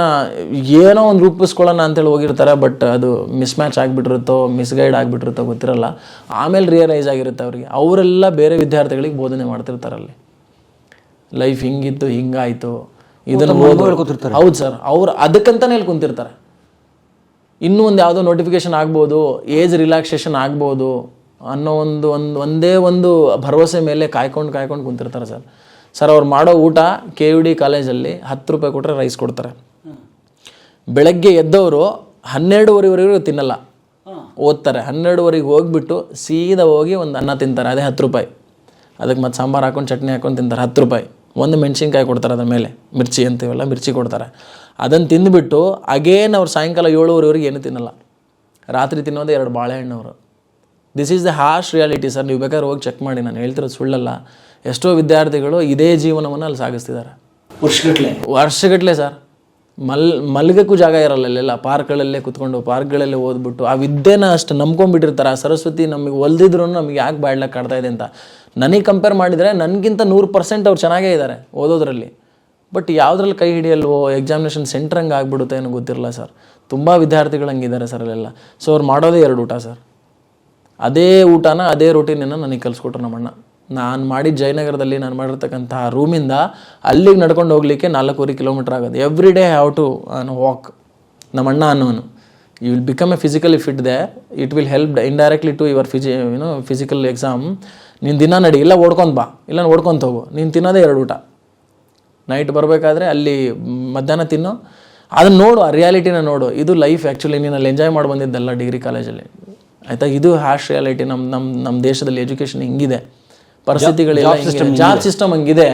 ಏನೋ ಒಂದು ರೂಪಿಸ್ಕೊಳ್ಳೋಣ ಅಂತೇಳಿ ಹೋಗಿರ್ತಾರೆ. ಬಟ್ ಅದು ಮಿಸ್ಮ್ಯಾಚ್ ಆಗಿಬಿಟ್ಟಿರುತ್ತೋ, ಮಿಸ್ಗೈಡ್ ಆಗಿಬಿಟ್ಟಿರುತ್ತೋ ಗೊತ್ತಿರಲ್ಲ. ಆಮೇಲೆ ರಿಯಲೈಸ್ ಆಗಿರುತ್ತೆ ಅವ್ರಿಗೆ. ಅವರೆಲ್ಲ ಬೇರೆ ವಿದ್ಯಾರ್ಥಿಗಳಿಗೆ ಬೋಧನೆ ಮಾಡ್ತಿರ್ತಾರಲ್ಲಿ, ಲೈಫ್ ಹಿಂಗಿತ್ತು ಹಿಂಗಾಯಿತು ಇದನ್ನು ಹೇಳ್ಕೊತಿರ್ತಾರೆ. ಹೌದು ಸರ್, ಅವ್ರು ಅದಕ್ಕಂತಾನೆ ಇಲ್ಲಿ ಕುಂತಿರ್ತಾರೆ. ಇನ್ನೂ ಒಂದು ಯಾವುದೋ ನೋಟಿಫಿಕೇಶನ್ ಆಗ್ಬೋದು, ಏಜ್ ರಿಲ್ಯಾಕ್ಸೇಷನ್ ಆಗ್ಬೋದು ಅನ್ನೋ ಒಂದೇ ಒಂದು ಭರವಸೆ ಮೇಲೆ ಕಾಯ್ಕೊಂಡು ಕುಂತಿರ್ತಾರೆ ಸರ್. ಸರ್ ಅವ್ರು ಮಾಡೋ ಊಟ KUD ಕಾಲೇಜಲ್ಲಿ 10 ರೂಪಾಯಿ ಕೊಟ್ಟರೆ ರೈಸ್ ಕೊಡ್ತಾರೆ. ಬೆಳಗ್ಗೆ ಎದ್ದವರು 12:15ವರೆಗೂ ತಿನ್ನಲ್ಲ, ಓದ್ತಾರೆ. 12:15 ಹೋಗ್ಬಿಟ್ಟು ಸೀದಾ ಹೋಗಿ ಒಂದು ಅನ್ನ ತಿಂತಾರೆ, ಅದೇ 10 ರೂಪಾಯಿ. ಅದಕ್ಕೆ ಮತ್ತೆ ಸಾಂಬಾರು ಹಾಕೊಂಡು ಚಟ್ನಿ ಹಾಕೊಂಡು ತಿಂತಾರೆ, 10 ರೂಪಾಯಿ. ಒಂದು ಮೆಣಸಿನ್ಕಾಯಿ ಕೊಡ್ತಾರೆ, ಅದ್ರ ಮೇಲೆ ಮಿರ್ಚಿ ಅಂತೀವಲ್ಲ, ಮಿರ್ಚಿ ಕೊಡ್ತಾರೆ. ಅದನ್ನು ತಿಂದುಬಿಟ್ಟು ಅಗೇನ್ ಅವ್ರು ಸಾಯಂಕಾಲ 7:15ವರೆಗೆ ಏನೂ ತಿನ್ನಲ್ಲ. ರಾತ್ರಿ ತಿನ್ನೋದೇ 2 ಬಾಳೆಹಣ್ಣವರು. This is the harsh reality sir. ನೀವು ಬೇಕಾದ್ರೆ ಹೋಗಿ ಚೆಕ್ ಮಾಡಿ, ನಾನು ಹೇಳ್ತಿರೋದು ಸುಳ್ಳಲ್ಲ. ಎಷ್ಟೋ ವಿದ್ಯಾರ್ಥಿಗಳು ಇದೇ ಜೀವನವನ್ನು ಅಲ್ಲಿ ಸಾಗಿಸ್ತಿದ್ದಾರೆ ವರ್ಷಗಟ್ಟಲೆ ಸರ್. ಮಲ್ಗಕ್ಕೂ ಜಾಗ ಇರಲ್ಲ ಅಲ್ಲೆಲ್ಲ, ಪಾರ್ಕ್ಗಳಲ್ಲೇ ಕುತ್ಕೊಂಡು ಪಾರ್ಕ್ಗಳಲ್ಲೇ ಓದ್ಬಿಟ್ಟು ಆ ವಿದ್ಯೆನ ಅಷ್ಟು ನಂಬ್ಕೊಂಡ್ಬಿಟ್ಟಿರ್ತಾರೆ. ಆ ಸರಸ್ವತಿ ನಮಗೆ ಒಲ್ದಿದ್ರು ನಮಗೆ ಯಾಕೆ ಬಾಡ್ಲಕ್ಕೆ ಕಾಡ್ತಾ ಇದೆ ಅಂತ. ನನಗೆ ಕಂಪೇರ್ ಮಾಡಿದರೆ ನನಗಿಂತ 100% ಅವ್ರು ಚೆನ್ನಾಗೇ ಇದ್ದಾರೆ ಓದೋದ್ರಲ್ಲಿ. ಬಟ್ ಯಾವುದ್ರಲ್ಲಿ ಕೈ ಹಿಡಿಯಲ್ವೋ, ಎಕ್ಸಾಮಿನೇಷನ್ ಸೆಂಟ್ರ್ ಹಂಗೆ ಆಗ್ಬಿಡುತ್ತೆ ಏನೋ ಗೊತ್ತಿರಲ್ಲ ಸರ್. ತುಂಬ ವಿದ್ಯಾರ್ಥಿಗಳು ಹಂಗಿದ್ದಾರೆ ಸರ್ ಅಲ್ಲೆಲ್ಲ. ಸೊ ಅವ್ರು ಮಾಡೋದೇ 2 ಊಟ ಸರ್. ಅದೇ ಊಟನ ಅದೇ ರೂಟೀನನ್ನು ನನಗೆ ಕಲಿಸ್ಕೊಟ್ರು ನಮ್ಮಣ್ಣ. ನಾನು ಮಾಡಿದ ಜಯನಗರದಲ್ಲಿ ನಾನು ಮಾಡಿರ್ತಕ್ಕಂತಹ ರೂಮಿಂದ ಅಲ್ಲಿಗೆ ನಡ್ಕೊಂಡು ಹೋಗಲಿಕ್ಕೆ 4.25 ಕಿಲೋಮೀಟರ್ ಆಗೋದು. Every day have to walk. ನಮ್ಮಣ್ಣ ಅನ್ನೋನು, you will become a physically fit they, it will help indirectly to your physical exam. ನೀನು ದಿನ ನಡಿ, ಇಲ್ಲ ಓಡ್ಕೊಂಡು ಬಾ, ಇಲ್ಲ ಓಡ್ಕೊತ ಹೋಗು. ನೀನು ತಿನ್ನೋದೇ 2 ಊಟ. ನೈಟ್ ಬರಬೇಕಾದ್ರೆ ಅಲ್ಲಿ ಮಧ್ಯಾಹ್ನ ತಿನ್ನು, ಅದನ್ನು ನೋಡು, ಆ ರಿಯಾಲಿಟಿನ ನೋಡು. ಇದು ಲೈಫ್ ಆ್ಯಕ್ಚುಲಿ. ನೀನು ಅಲ್ಲಿ ಎಂಜಾಯ್ ಮಾಡಿ ಬಂದಿದ್ದಲ್ಲ ಡಿಗ್ರಿ ಕಾಲೇಜಲ್ಲಿ, ಆಯಿತಾ? ಇದು ಹ್ಯಾಶ್ ರಿಯಾಲಿಟಿ. ನಮ್ಮ ದೇಶದಲ್ಲಿ ಎಜುಕೇಷನ್ ಹಿಂಗಿದೆ, ಪರಿಸ್ಥಿತಿಗಳೆಲ್ಲ ಹಿಂಗಿದೆ, ಜಾಬ್ ಸಿಸ್ಟಮ್ ಹಂಗಿದೆ,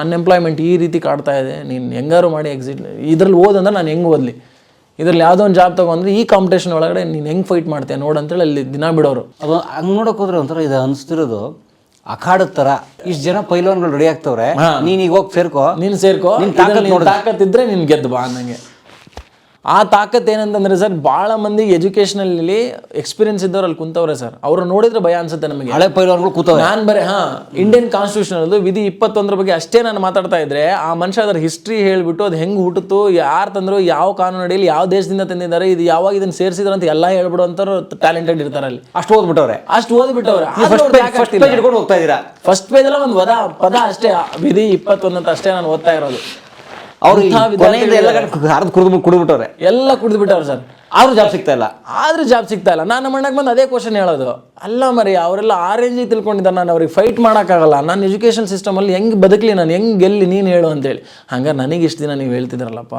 ಅನ್ಎಂಪ್ಲಾಯ್ಮೆಂಟ್ ಈ ರೀತಿ ಕಾಡ್ತಾ ಇದೆ. ನೀನು ಹೆಂಗಾರು ಮಾಡಿ ಎಕ್ಸಿಟ್ ಇದ್ರಲ್ಲಿ ಓದಂದ್ರೆ ನಾನು ಹೆಂಗೆ ಓದಲಿ, ಇದ್ರಲ್ಲಿ ಯಾವುದೋ ಒಂದು ಜಾಬ್ ತೊಗೊಂಡ್ರೆ ಈ ಕಾಂಪಿಟೇಷನ್ ಒಳಗಡೆ ನೀನು ಹೆಂಗೆ ಫೈಟ್ ಮಾಡ್ತೀಯ ನೋಡು ಅಂತೇಳಿ ಅಲ್ಲಿ ದಿನ ಬಿಡೋರು. ಅದು ಹಂಗೆ ನೋಡೋಕೆ ಹೋದ್ರೆ ಒಂಥರ ಇದು ಅನಿಸ್ತಿರೋದು ಅಖಾಡದ ಥರ. ಇಷ್ಟು ಜನ ಪೈಲ್ವಾನ್ಗಳು ರೆಡಿ ಆಗ್ತವ್ರೆ, ನೀನು ಈಗ ಹೋಗಿ ಸೇರ್ಕೋ, ನೀನು ತಾಕತ್ತಿದ್ರೆ ನೀನು ಗೆದ್ದು ಬಾ ಅನ್ನಂಗೆ. ಆ ತಾಕತ್ ಏನಂತಂದ್ರೆ ಸರ್, ಭಾಳ ಮಂದಿ ಎಜುಕೇಷನಲ್ಲಿ ಎಕ್ಸ್ಪೀರಿಯನ್ಸ್ ಇದ್ದವ್ರು ಅಲ್ಲಿ ಕುಂತವ್ರೆ ಸರ್. ಅವ್ರು ನೋಡಿದ್ರೆ ಭಯ ಅನ್ಸುತ್ತೆ ನಮಗೆ. ಹಳೆ ಪೈಲವಾನ್ಗಳು ಕೂತವ್ರೆ. ನಾನು ಬರೀ ಇಂಡಿಯನ್ ಕಾನ್ಸ್ಟಿಟ್ಯೂಷನ್ ವಿಧಿ 21 ಬಗ್ಗೆ ಅಷ್ಟೇ ನಾನು ಮಾತಾಡ್ತಾ ಇದ್ರೆ, ಆ ಮನುಷ್ಯ ಅದರ ಹಿಸ್ಟ್ರಿ ಹೇಳ್ಬಿಟ್ಟು ಅದು ಹೆಂಗೆ ಹುಟ್ಟಿತು, ಯಾರು ತಂದ್ರು, ಯಾವ ಕಾನೂನು ಅಡಿಯಲ್ಲಿ ಯಾವ ದೇಶದಿಂದ ತಂದಿದ್ದಾರೆ, ಇದು ಯಾವಾಗ ಇದನ್ನ ಸೇರಿಸಿದ್ರು ಅಂತ ಎಲ್ಲ ಹೇಳ್ಬಿಡುವಂಥವ್ರು ಟ್ಯಾಲೆಂಟೆಡ್ ಇರ್ತಾರೆ ಅಲ್ಲಿ. ಅಷ್ಟು ಓದ್ಬಿಟ್ಟವ್ರೆ. ಹಿಡ್ಕೊಂಡು ಹೋಗ್ತಾ ಇದ್ದೀರಾ. ಫಸ್ಟ್ ಪೇಜ್ ಎಲ್ಲ ಒಂದು ಪದ ಅಷ್ಟೇ, ವಿಧಿ 21 ಅಂತ ಅಷ್ಟೇ ನಾನು ಓದ್ತಾ ಇರೋದು. ಅವ್ರು ಕುಡಿದ್ಬಿಟ್ಟವ್ರೆ, ಎಲ್ಲ ಕುಡಿದ್ಬಿಟ್ಟವ್ರೆ ಸರ್. ಆದ್ರೂ ಜಾಬ್ ಸಿಗ್ತಾ ಇಲ್ಲ. ನಾನು ನಮ್ಮ ಅಣ್ಣಗೆ ಬಂದು ಅದೇ ಕ್ವಶನ್ ಹೇಳೋದು, ಅಲ್ಲ ಮರಿ ಅವರೆಲ್ಲ ಆ ರೇಂಜಿಗೆ ತಿಳ್ಕೊಂಡಿದ್ದಾರೆ, ನಾನು ಅವ್ರಿಗೆ ಫೈಟ್ ಮಾಡೋಕ್ಕಾಗಲ್ಲ, ನಾನು ಎಜುಕೇಷನ್ ಸಿಸ್ಟಮಲ್ಲಿ ಹೆಂಗೆ ಬದುಕಲಿ, ನಾನು ಹೆಂಗೆ ಗೆಲ್ಲಿ, ನೀನು ಹೇಳು ಅಂತೇಳಿ. ಹಂಗಾರೆ ನನಗೆ ಇಷ್ಟು ದಿನ ನೀವು ಹೇಳ್ತಿದ್ರಲ್ಲಪ್ಪ,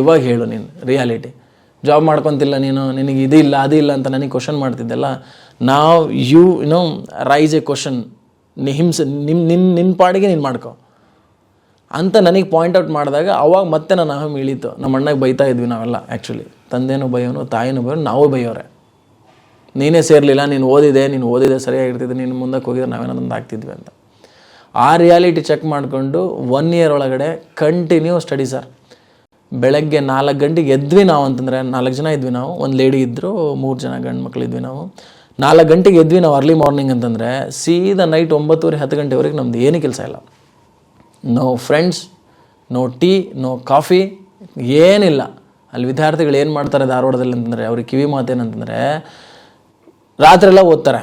ಇವಾಗ ಹೇಳು ನೀನು ರಿಯಾಲಿಟಿ. ಜಾಬ್ ಮಾಡ್ಕೊತಿಲ್ಲ ನೀನು, ನಿನಗೆ ಇದಿಲ್ಲ ಅದಿಲ್ಲ ಅಂತ ನನಗೆ ಕ್ವಶನ್ ಮಾಡ್ತಿದ್ದೆಲ್ಲ. ನಾವು ಯು ರೈಸ್ ಎ ಕ್ವಶನ್, ನಿನ್ನ ಪಾಡಿಗೆ ನೀನು ಮಾಡ್ಕೊ ಅಂತ ನನಗೆ ಪಾಯಿಂಟ್ ಔಟ್ ಮಾಡಿದಾಗ ಅವಾಗ ಮತ್ತೆ ನನ್ನ ಅಹಂ ಇಳೀತು. ನಮ್ಮ ಅಣ್ಣಗೆ ಬೈತಾ ಇದ್ವಿ ನಾವೆಲ್ಲ. ಆ್ಯಕ್ಚುಲಿ ತಂದೆನೂ ಬೈಯೋನು, ತಾಯಿನೂ ಬೈಯೋನು, ನಾವು ಬೈಯೋರೆ. ನೀನೇ ಸೇರಲಿಲ್ಲ, ನೀನು ಓದಿದೆ ಸರಿಯಾಗಿರ್ತಿದ್ದೆ, ನೀನು ಮುಂದಕ್ಕೆ ಹೋಗಿದ್ರೆ ನಾವೇನೊಂದು ಆಗ್ತಿದ್ವಿ ಅಂತ. ಆ ರಿಯಾಲಿಟಿ ಚೆಕ್ ಮಾಡಿಕೊಂಡು 1 year ಒಳಗಡೆ ಕಂಟಿನ್ಯೂ ಸ್ಟಡಿ ಸರ್. ಬೆಳಗ್ಗೆ 4 ಗಂಟೆಗೆ ಎದ್ವಿ ನಾವು ಅಂತಂದರೆ, 4 ಜನ ಇದ್ವಿ ನಾವು, ಒಂದು ಲೇಡಿ ಇದ್ದರು, 3 ಜನ ಗಂಡು ಮಕ್ಕಳಿದ್ವಿ ನಾವು. 4 ಗಂಟೆಗೆ ಎದ್ವಿ ನಾವು ಅರ್ಲಿ ಮಾರ್ನಿಂಗ್ ಅಂತಂದರೆ, ಸೀದಾ ನೈಟ್ 9:30-10 ಗಂಟೆವರೆಗೆ ನಮ್ದು ಏನೂ ಕೆಲಸ ಇಲ್ಲ. No friends, no tea, no coffee, ಏನಿಲ್ಲ. ಅಲ್ಲಿ ವಿದ್ಯಾರ್ಥಿಗಳು ಏನು ಮಾಡ್ತಾರೆ ಧಾರವಾಡದಲ್ಲಿ ಅಂತಂದರೆ, ಅವ್ರಿಗೆ ಕಿವಿ ಮಾತೇನಂತಂದರೆ, ರಾತ್ರಿ ಓದ್ತಾರೆ,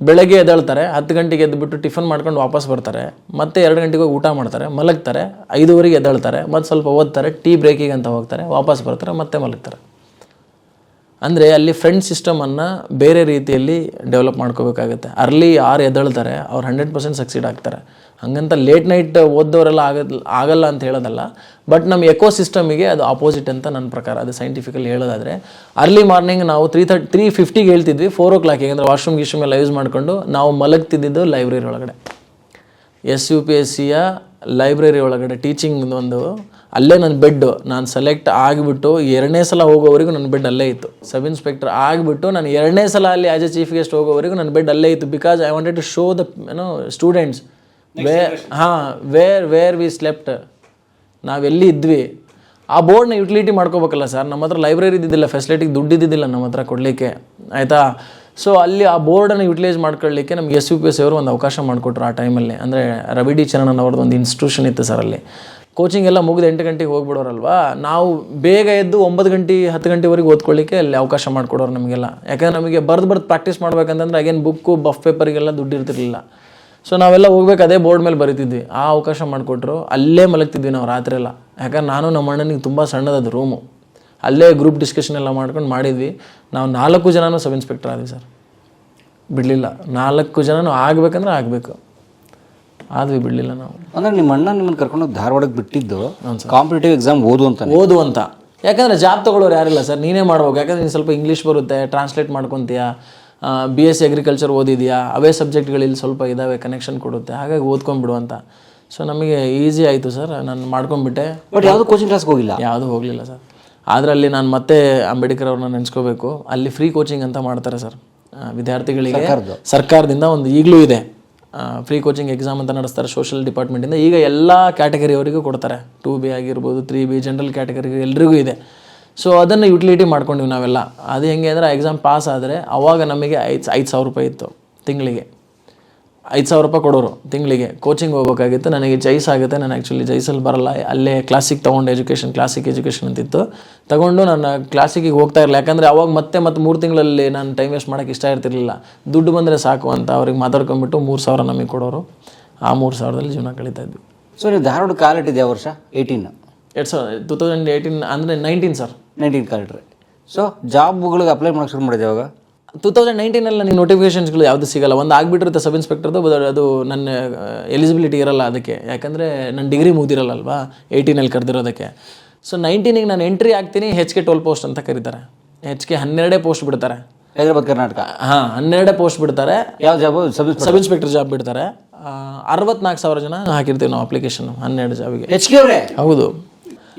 ಬೆಳಗ್ಗೆ ಎದ್ದೇಳ್ತಾರೆ, 10 ಗಂಟೆಗೆ ಎದ್ದುಬಿಟ್ಟು ಟಿಫನ್ ಮಾಡ್ಕೊಂಡು ವಾಪಸ್ ಬರ್ತಾರೆ, ಮತ್ತೆ 2 ಗಂಟೆಗೆ ಹೋಗಿ ಊಟ ಮಾಡ್ತಾರೆ, ಮಲಗ್ತಾರೆ, 5:00 ಎದ್ದೇಳ್ತಾರೆ, ಮತ್ತು ಸ್ವಲ್ಪ ಓದ್ತಾರೆ, ಟೀ ಬ್ರೇಕಿಗೆ ಅಂತ ಹೋಗ್ತಾರೆ, ವಾಪಸ್ ಬರ್ತಾರೆ, ಮತ್ತೆ ಮಲಗ್ತಾರೆ. ಅಂದರೆ ಅಲ್ಲಿ ಫ್ರೆಂಡ್ ಸಿಸ್ಟಮನ್ನು ಬೇರೆ ರೀತಿಯಲ್ಲಿ ಡೆವಲಪ್ ಮಾಡ್ಕೋಬೇಕಾಗುತ್ತೆ. ಅರ್ಲಿ ಯಾರು ಎದ್ದೇಳ್ತಾರೆ ಅವ್ರು 100% ಸಕ್ಸೀಡ್ ಆಗ್ತಾರೆ. ಹಂಗಂತ ಲೇಟ್ ನೈಟ್ ಓದೋರೆಲ್ಲ ಆಗಲ್ಲ ಅಂತ ಹೇಳೋದಲ್ಲ, ಬಟ್ ನಮ್ಮ ಎಕೋ ಸಿಸ್ಟಮಿಗೆ ಅದು ಆಪೋಸಿಟ್ ಅಂತ ನನ್ನ ಪ್ರಕಾರ. ಅದು ಸೈಂಟಿಫಿಕಲಿ ಹೇಳೋದಾದರೆ, ಅರ್ಲಿ ಮಾರ್ನಿಂಗ್ ನಾವು 3:50ಗೆ ಹೇಳ್ತಿದ್ವಿ, 4 o'clock ಅಂದರೆ ವಾಶ್ರೂಮ್ ಗಿಶ್ರೂಮ್ ಎಲ್ಲ ಯೂಸ್ ಮಾಡಿಕೊಂಡು ನಾವು ಮಲಗ್ತಿದ್ದಿದ್ದು ಲೈಬ್ರರಿ ಒಳಗಡೆ. SUPSCಯ ಲೈಬ್ರರಿ ಒಳಗಡೆ ಟೀಚಿಂಗ್ ಒಂದು, ಅಲ್ಲೇ ನನ್ನ ಬೆಡ್ಡು. ನಾನು ಸೆಲೆಕ್ಟ್ ಆಗಿಬಿಟ್ಟು 2ನೇ ಸಲ ಹೋಗೋವರೆಗೂ ನನ್ನ ಬೆಡ್ ಅಲ್ಲೇ ಇತ್ತು. ಸಬ್ ಇನ್ಸ್ಪೆಕ್ಟರ್ ಆಗಿಬಿಟ್ಟು ನಾನು 2ನೇ ಸಲ ಅಲ್ಲಿ ಆ್ಯಸ್ ಎ ಚೀಫ್ ಗೆಸ್ಟ್ ಹೋಗೋವರೆಗೂ ನನ್ನ ಬೆಡ್ ಅಲ್ಲೇ ಇತ್ತು. Because I wanted to show the students where we slept, ನಾವೆಲ್ಲಿ ಇದ್ವಿ. ಆ ಬೋರ್ಡ್ನ ಯುಟಿಲಿಟಿ ಮಾಡ್ಕೋಬೇಕಲ್ಲ ಸರ್. ನಮ್ಮ ಹತ್ರ ಲೈಬ್ರರಿ ಇದ್ದಿದ್ದಿಲ್ಲ, ಫೆಸಿಲಿಟಿಗೆ ದುಡ್ಡು ಇದ್ದಿದ್ದಿಲ್ಲ ನಮ್ಮ ಹತ್ರ ಕೊಡಲಿಕ್ಕೆ, ಆಯಿತಾ. ಸೊ ಅಲ್ಲಿ ಆ ಬೋರ್ಡನ್ನು ಯುಟಿಲೈಸ್ ಮಾಡ್ಕೊಳ್ಳಿಕ್ಕೆ ನಮ್ಗೆ SUPSC ಅವರು ಒಂದು ಅವಕಾಶ ಮಾಡಿಕೊಟ್ರು ಆ ಟೈಮಲ್ಲಿ. ಅಂದರೆ ರವಿ ಡಿ ಚರಣನ್ ಅವ್ರದ್ದು ಒಂದು ಇನ್ಸ್ಟಿಟ್ಯೂಷನ್ ಇತ್ತು ಸರ್. ಅಲ್ಲಿ ಕೋಚಿಂಗ್ ಎಲ್ಲ ಮುಗಿದು 8 ಗಂಟೆಗೆ ಹೋಗ್ಬಿಡೋರಲ್ವಾ, ನಾವು ಬೇಗ ಎದ್ದು 9 ಗಂಟೆ 10 ಗಂಟೆವರೆಗೆ ಓದ್ಕೊಳ್ಳಿಕ್ಕೆ ಅಲ್ಲಿ ಅವಕಾಶ ಮಾಡಿಕೊಡೋರು ನಮಗೆಲ್ಲ. ಯಾಕಂದರೆ ನಮಗೆ ಬರ್ದು ಪ್ರಾಕ್ಟೀಸ್ ಮಾಡ್ಬೇಕಂತಂದ್ರೆ ಅಗೇನ್ ಬುಕ್ಕು ಬಫ್ ಪೇಪರಿಗೆಲ್ಲ ದುಡ್ಡು ಇರ್ತಿರ್ಲಿಲ್ಲ. ಸೊ ನಾವೆಲ್ಲ ಹೋಗ್ಬೇಕು, ಅದೇ ಬೋರ್ಡ್ ಮೇಲೆ ಬರೀತಿದ್ವಿ. ಆ ಅವಕಾಶ ಮಾಡಿಕೊಟ್ರು. ಅಲ್ಲೇ ಮಲಗ್ತಿದ್ವಿ ನಾವು ರಾತ್ರಿ ಎಲ್ಲ. ಯಾಕಂದ್ರೆ ನಾನು ನಮ್ಮ ಅಣ್ಣನಿಗೆ ತುಂಬ ಸಣ್ಣದದು ರೂಮು. ಅಲ್ಲೇ ಗ್ರೂಪ್ ಡಿಸ್ಕಷನ್ ಎಲ್ಲ ಮಾಡ್ಕೊಂಡು ಮಾಡಿದ್ವಿ. ನಾವು 4 ಜನನೂ ಸಬ್ ಇನ್ಸ್ಪೆಕ್ಟರ್ ಆದ್ವಿ ಸರ್. ಬಿಡಲಿಲ್ಲ, 4 ಜನನೂ ಆಗಬೇಕಂದ್ರೆ ಆಗಬೇಕು, ಆದ್ವಿ, ಬಿಡಲಿಲ್ಲ ನಾವು. ಅಂದರೆ ನಿಮ್ಮ ಅಣ್ಣ ನಿಮ್ಮನ್ನು ಕರ್ಕೊಂಡು ಧಾರವಾಡಕ್ಕೆ ಬಿಟ್ಟಿದ್ದು ಕಾಂಪಿಟೇಟಿವ್ ಎಕ್ಸಾಮ್ ಓದು ಅಂತ. ಯಾಕಂದರೆ ಜಾಬ್ ತೊಗೊಳೋರು ಯಾರಿಲ್ಲ ಸರ್, ನೀನೇ ಮಾಡ್ಬೇಕು. ಯಾಕಂದರೆ ನೀನು ಸ್ವಲ್ಪ ಇಂಗ್ಲೀಷ್ ಬರುತ್ತೆ, ಟ್ರಾನ್ಸ್ಲೇಟ್ ಮಾಡ್ಕೊತೀಯಾ, BSc ಅಗ್ರಿಕಲ್ಚರ್ ಓದಿದೆಯಾ, ಅವೇ ಸಬ್ಜೆಕ್ಟ್ಗಳಲ್ಲಿ ಸ್ವಲ್ಪ ಇದ್ದಾವೆ, ಕನೆಕ್ಷನ್ ಕೊಡುತ್ತೆ, ಹಾಗಾಗಿ ಓದ್ಕೊಂಡ್ಬಿಡು ಅಂತ. ಸೊ ನಮಗೆ ಈಸಿ ಆಯಿತು ಸರ್, ನಾನು ಮಾಡ್ಕೊಂಡ್ಬಿಟ್ಟೆ. ಬಟ್ ಯಾವುದು ಕೋಚಿಂಗ್ ಕ್ಲಾಸ್ಗೆ ಹೋಗಿಲ್ಲ? ಯಾವುದೂ ಹೋಗಲಿಲ್ಲ ಸರ್. ಅದರಲ್ಲಿ ನಾನು ಮತ್ತೆ ಅಂಬೇಡ್ಕರ್ ಅವ್ರನ್ನ ನೆನೆಸ್ಕೋಬೇಕು. ಅಲ್ಲಿ ಫ್ರೀ ಕೋಚಿಂಗ್ ಅಂತ ಮಾಡ್ತಾರೆ ಸರ್ ವಿದ್ಯಾರ್ಥಿಗಳಿಗೆ, ಸರ್ಕಾರದಿಂದ ಒಂದು ಈಗಲೂ ಇದೆ. ಫ್ರೀ ಕೋಚಿಂಗ್ ಎಕ್ಸಾಮ್ ಅಂತ ನಡೆಸ್ತಾರೆ ಸೋಷಲ್ ಡಿಪಾರ್ಟ್ಮೆಂಟಿಂದ. ಈಗ ಎಲ್ಲ ಕ್ಯಾಟಗರಿಯವರಿಗೂ ಕೊಡ್ತಾರೆ, 2B ಆಗಿರ್ಬೋದು, 3B, ಜನರಲ್ ಕ್ಯಾಟಗರಿ ಎಲ್ರಿಗೂ ಇದೆ. ಸೊ ಅದನ್ನು ಯುಟಿಲಿಟಿ ಮಾಡ್ಕೊಂಡಿವಿ ನಾವೆಲ್ಲ. ಅದು ಹೆಂಗೆ ಅಂದರೆ, ಆ ಎಕ್ಸಾಮ್ ಪಾಸ್ ಆದರೆ ಅವಾಗ ನಮಗೆ 5,000 ರೂಪಾಯಿ ಇತ್ತು ತಿಂಗಳಿಗೆ. 5,000 ರೂಪಾಯಿ ಕೊಡೋರು ತಿಂಗಳಿಗೆ. ಕೋಚಿಂಗ್ ಹೋಗ್ಬೇಕಾಗಿತ್ತು. ನನಗೆ ಜೈಸ್ ಆಗುತ್ತೆ, ನಾನು ಆ್ಯಕ್ಚುಲಿ ಜೈಸಲ್ಲಿ ಬರಲ್ಲ, ಅಲ್ಲೇ ಕ್ಲಾಸಿಕ್ ತೊಗೊಂಡು ಕ್ಲಾಸಿಕ್ ಎಜುಕೇಷನ್ ಅಂತಿತ್ತು ತೊಗೊಂಡು ನಾನು ಕ್ಲಾಸಿಕಿಗೆ ಹೋಗ್ತಾ ಇರಲಿಲ್ಲ. ಯಾಕಂದರೆ ಅವಾಗ ಮತ್ತೆ 3 ತಿಂಗಳಲ್ಲಿ ನಾನು ಟೈಮ್ ವೇಸ್ಟ್ ಮಾಡೋಕ್ಕೆ ಇಷ್ಟ ಇರ್ತಿರ್ಲಿಲ್ಲ. ದುಡ್ಡು ಬಂದರೆ ಸಾಕು ಅಂತ ಅವ್ರಿಗೆ ಮಾತಾಡ್ಕೊಂಡ್ಬಿಟ್ಟು 3,000 ನಮಗೆ ಕೊಡೋರು. ಆ 3,000ದಲ್ಲಿ ಜೀವನ ಕಳೀತಾ ಇದ್ವಿ. ಸೊ ನೀವು ಧಾರವಾಡ ಕಾಲಿಟ್ಟಿದೆ ಯಾವ ವರ್ಷ? 2018 ಅಂದರೆ 19 ಸರ್. 19 ಕಾಲಿಟ್ರೆ. ಸೊ ಜಾಬ್ಗಳಿಗೆ ಅಪ್ಲೈ ಮಾಡೋಕ್ಕೆ ಶುರು ಮಾಡಿದೆ ಯಾವಾಗ? 2019 ನನಗೆ ನೋಟಿಫಿಕೇಷನ್ಸ್ಗಳು ಯಾವುದು ಸಿಗಲ್ಲ. ಒಂದು ಆಗಿಬಿಟ್ಟಿರುತ್ತೆ ಸಬ್ ಇನ್ಸ್ಪೆಕ್ಟರ್ದು, ಅದು ನನ್ನ ಎಲಿಜಿಬಿಲಿಟಿ ಇರಲ್ಲ ಅದಕ್ಕೆ. ಯಾಕಂದರೆ ನನ್ನ ಡಿಗ್ರಿ ಮುಗಿದಿರಲ್ಲ ಅಲ್ವಾ 18 ಕರೆದಿರೋದಕ್ಕೆ. ಸೊ 19 ನಾನು ಎಂಟ್ರಿ ಆಗ್ತೀನಿ, HK 12 ಪೋಸ್ಟ್ ಅಂತ ಕರೀತಾರೆ. HK 12 ಪೋಸ್ಟ್ ಬಿಡ್ತಾರೆ ಹೈದರಾಬಾದ್ ಕರ್ನಾಟಕ. 12 ಪೋಸ್ಟ್ ಬಿಡ್ತಾರೆ. ಯಾವ ಜಾಬು? ಸಬ್ ಇನ್ಸ್ಪೆಕ್ಟರ್ ಜಾಬ್ ಬಿಡ್ತಾರೆ. 64,000 ಜನ ಹಾಕಿರ್ತೀವಿ ನಾವು ಅಪ್ಲಿಕೇಶನ್ 12 ಜಾಬಿಗೆ. HK ಅವರೇ? ಹೌದು.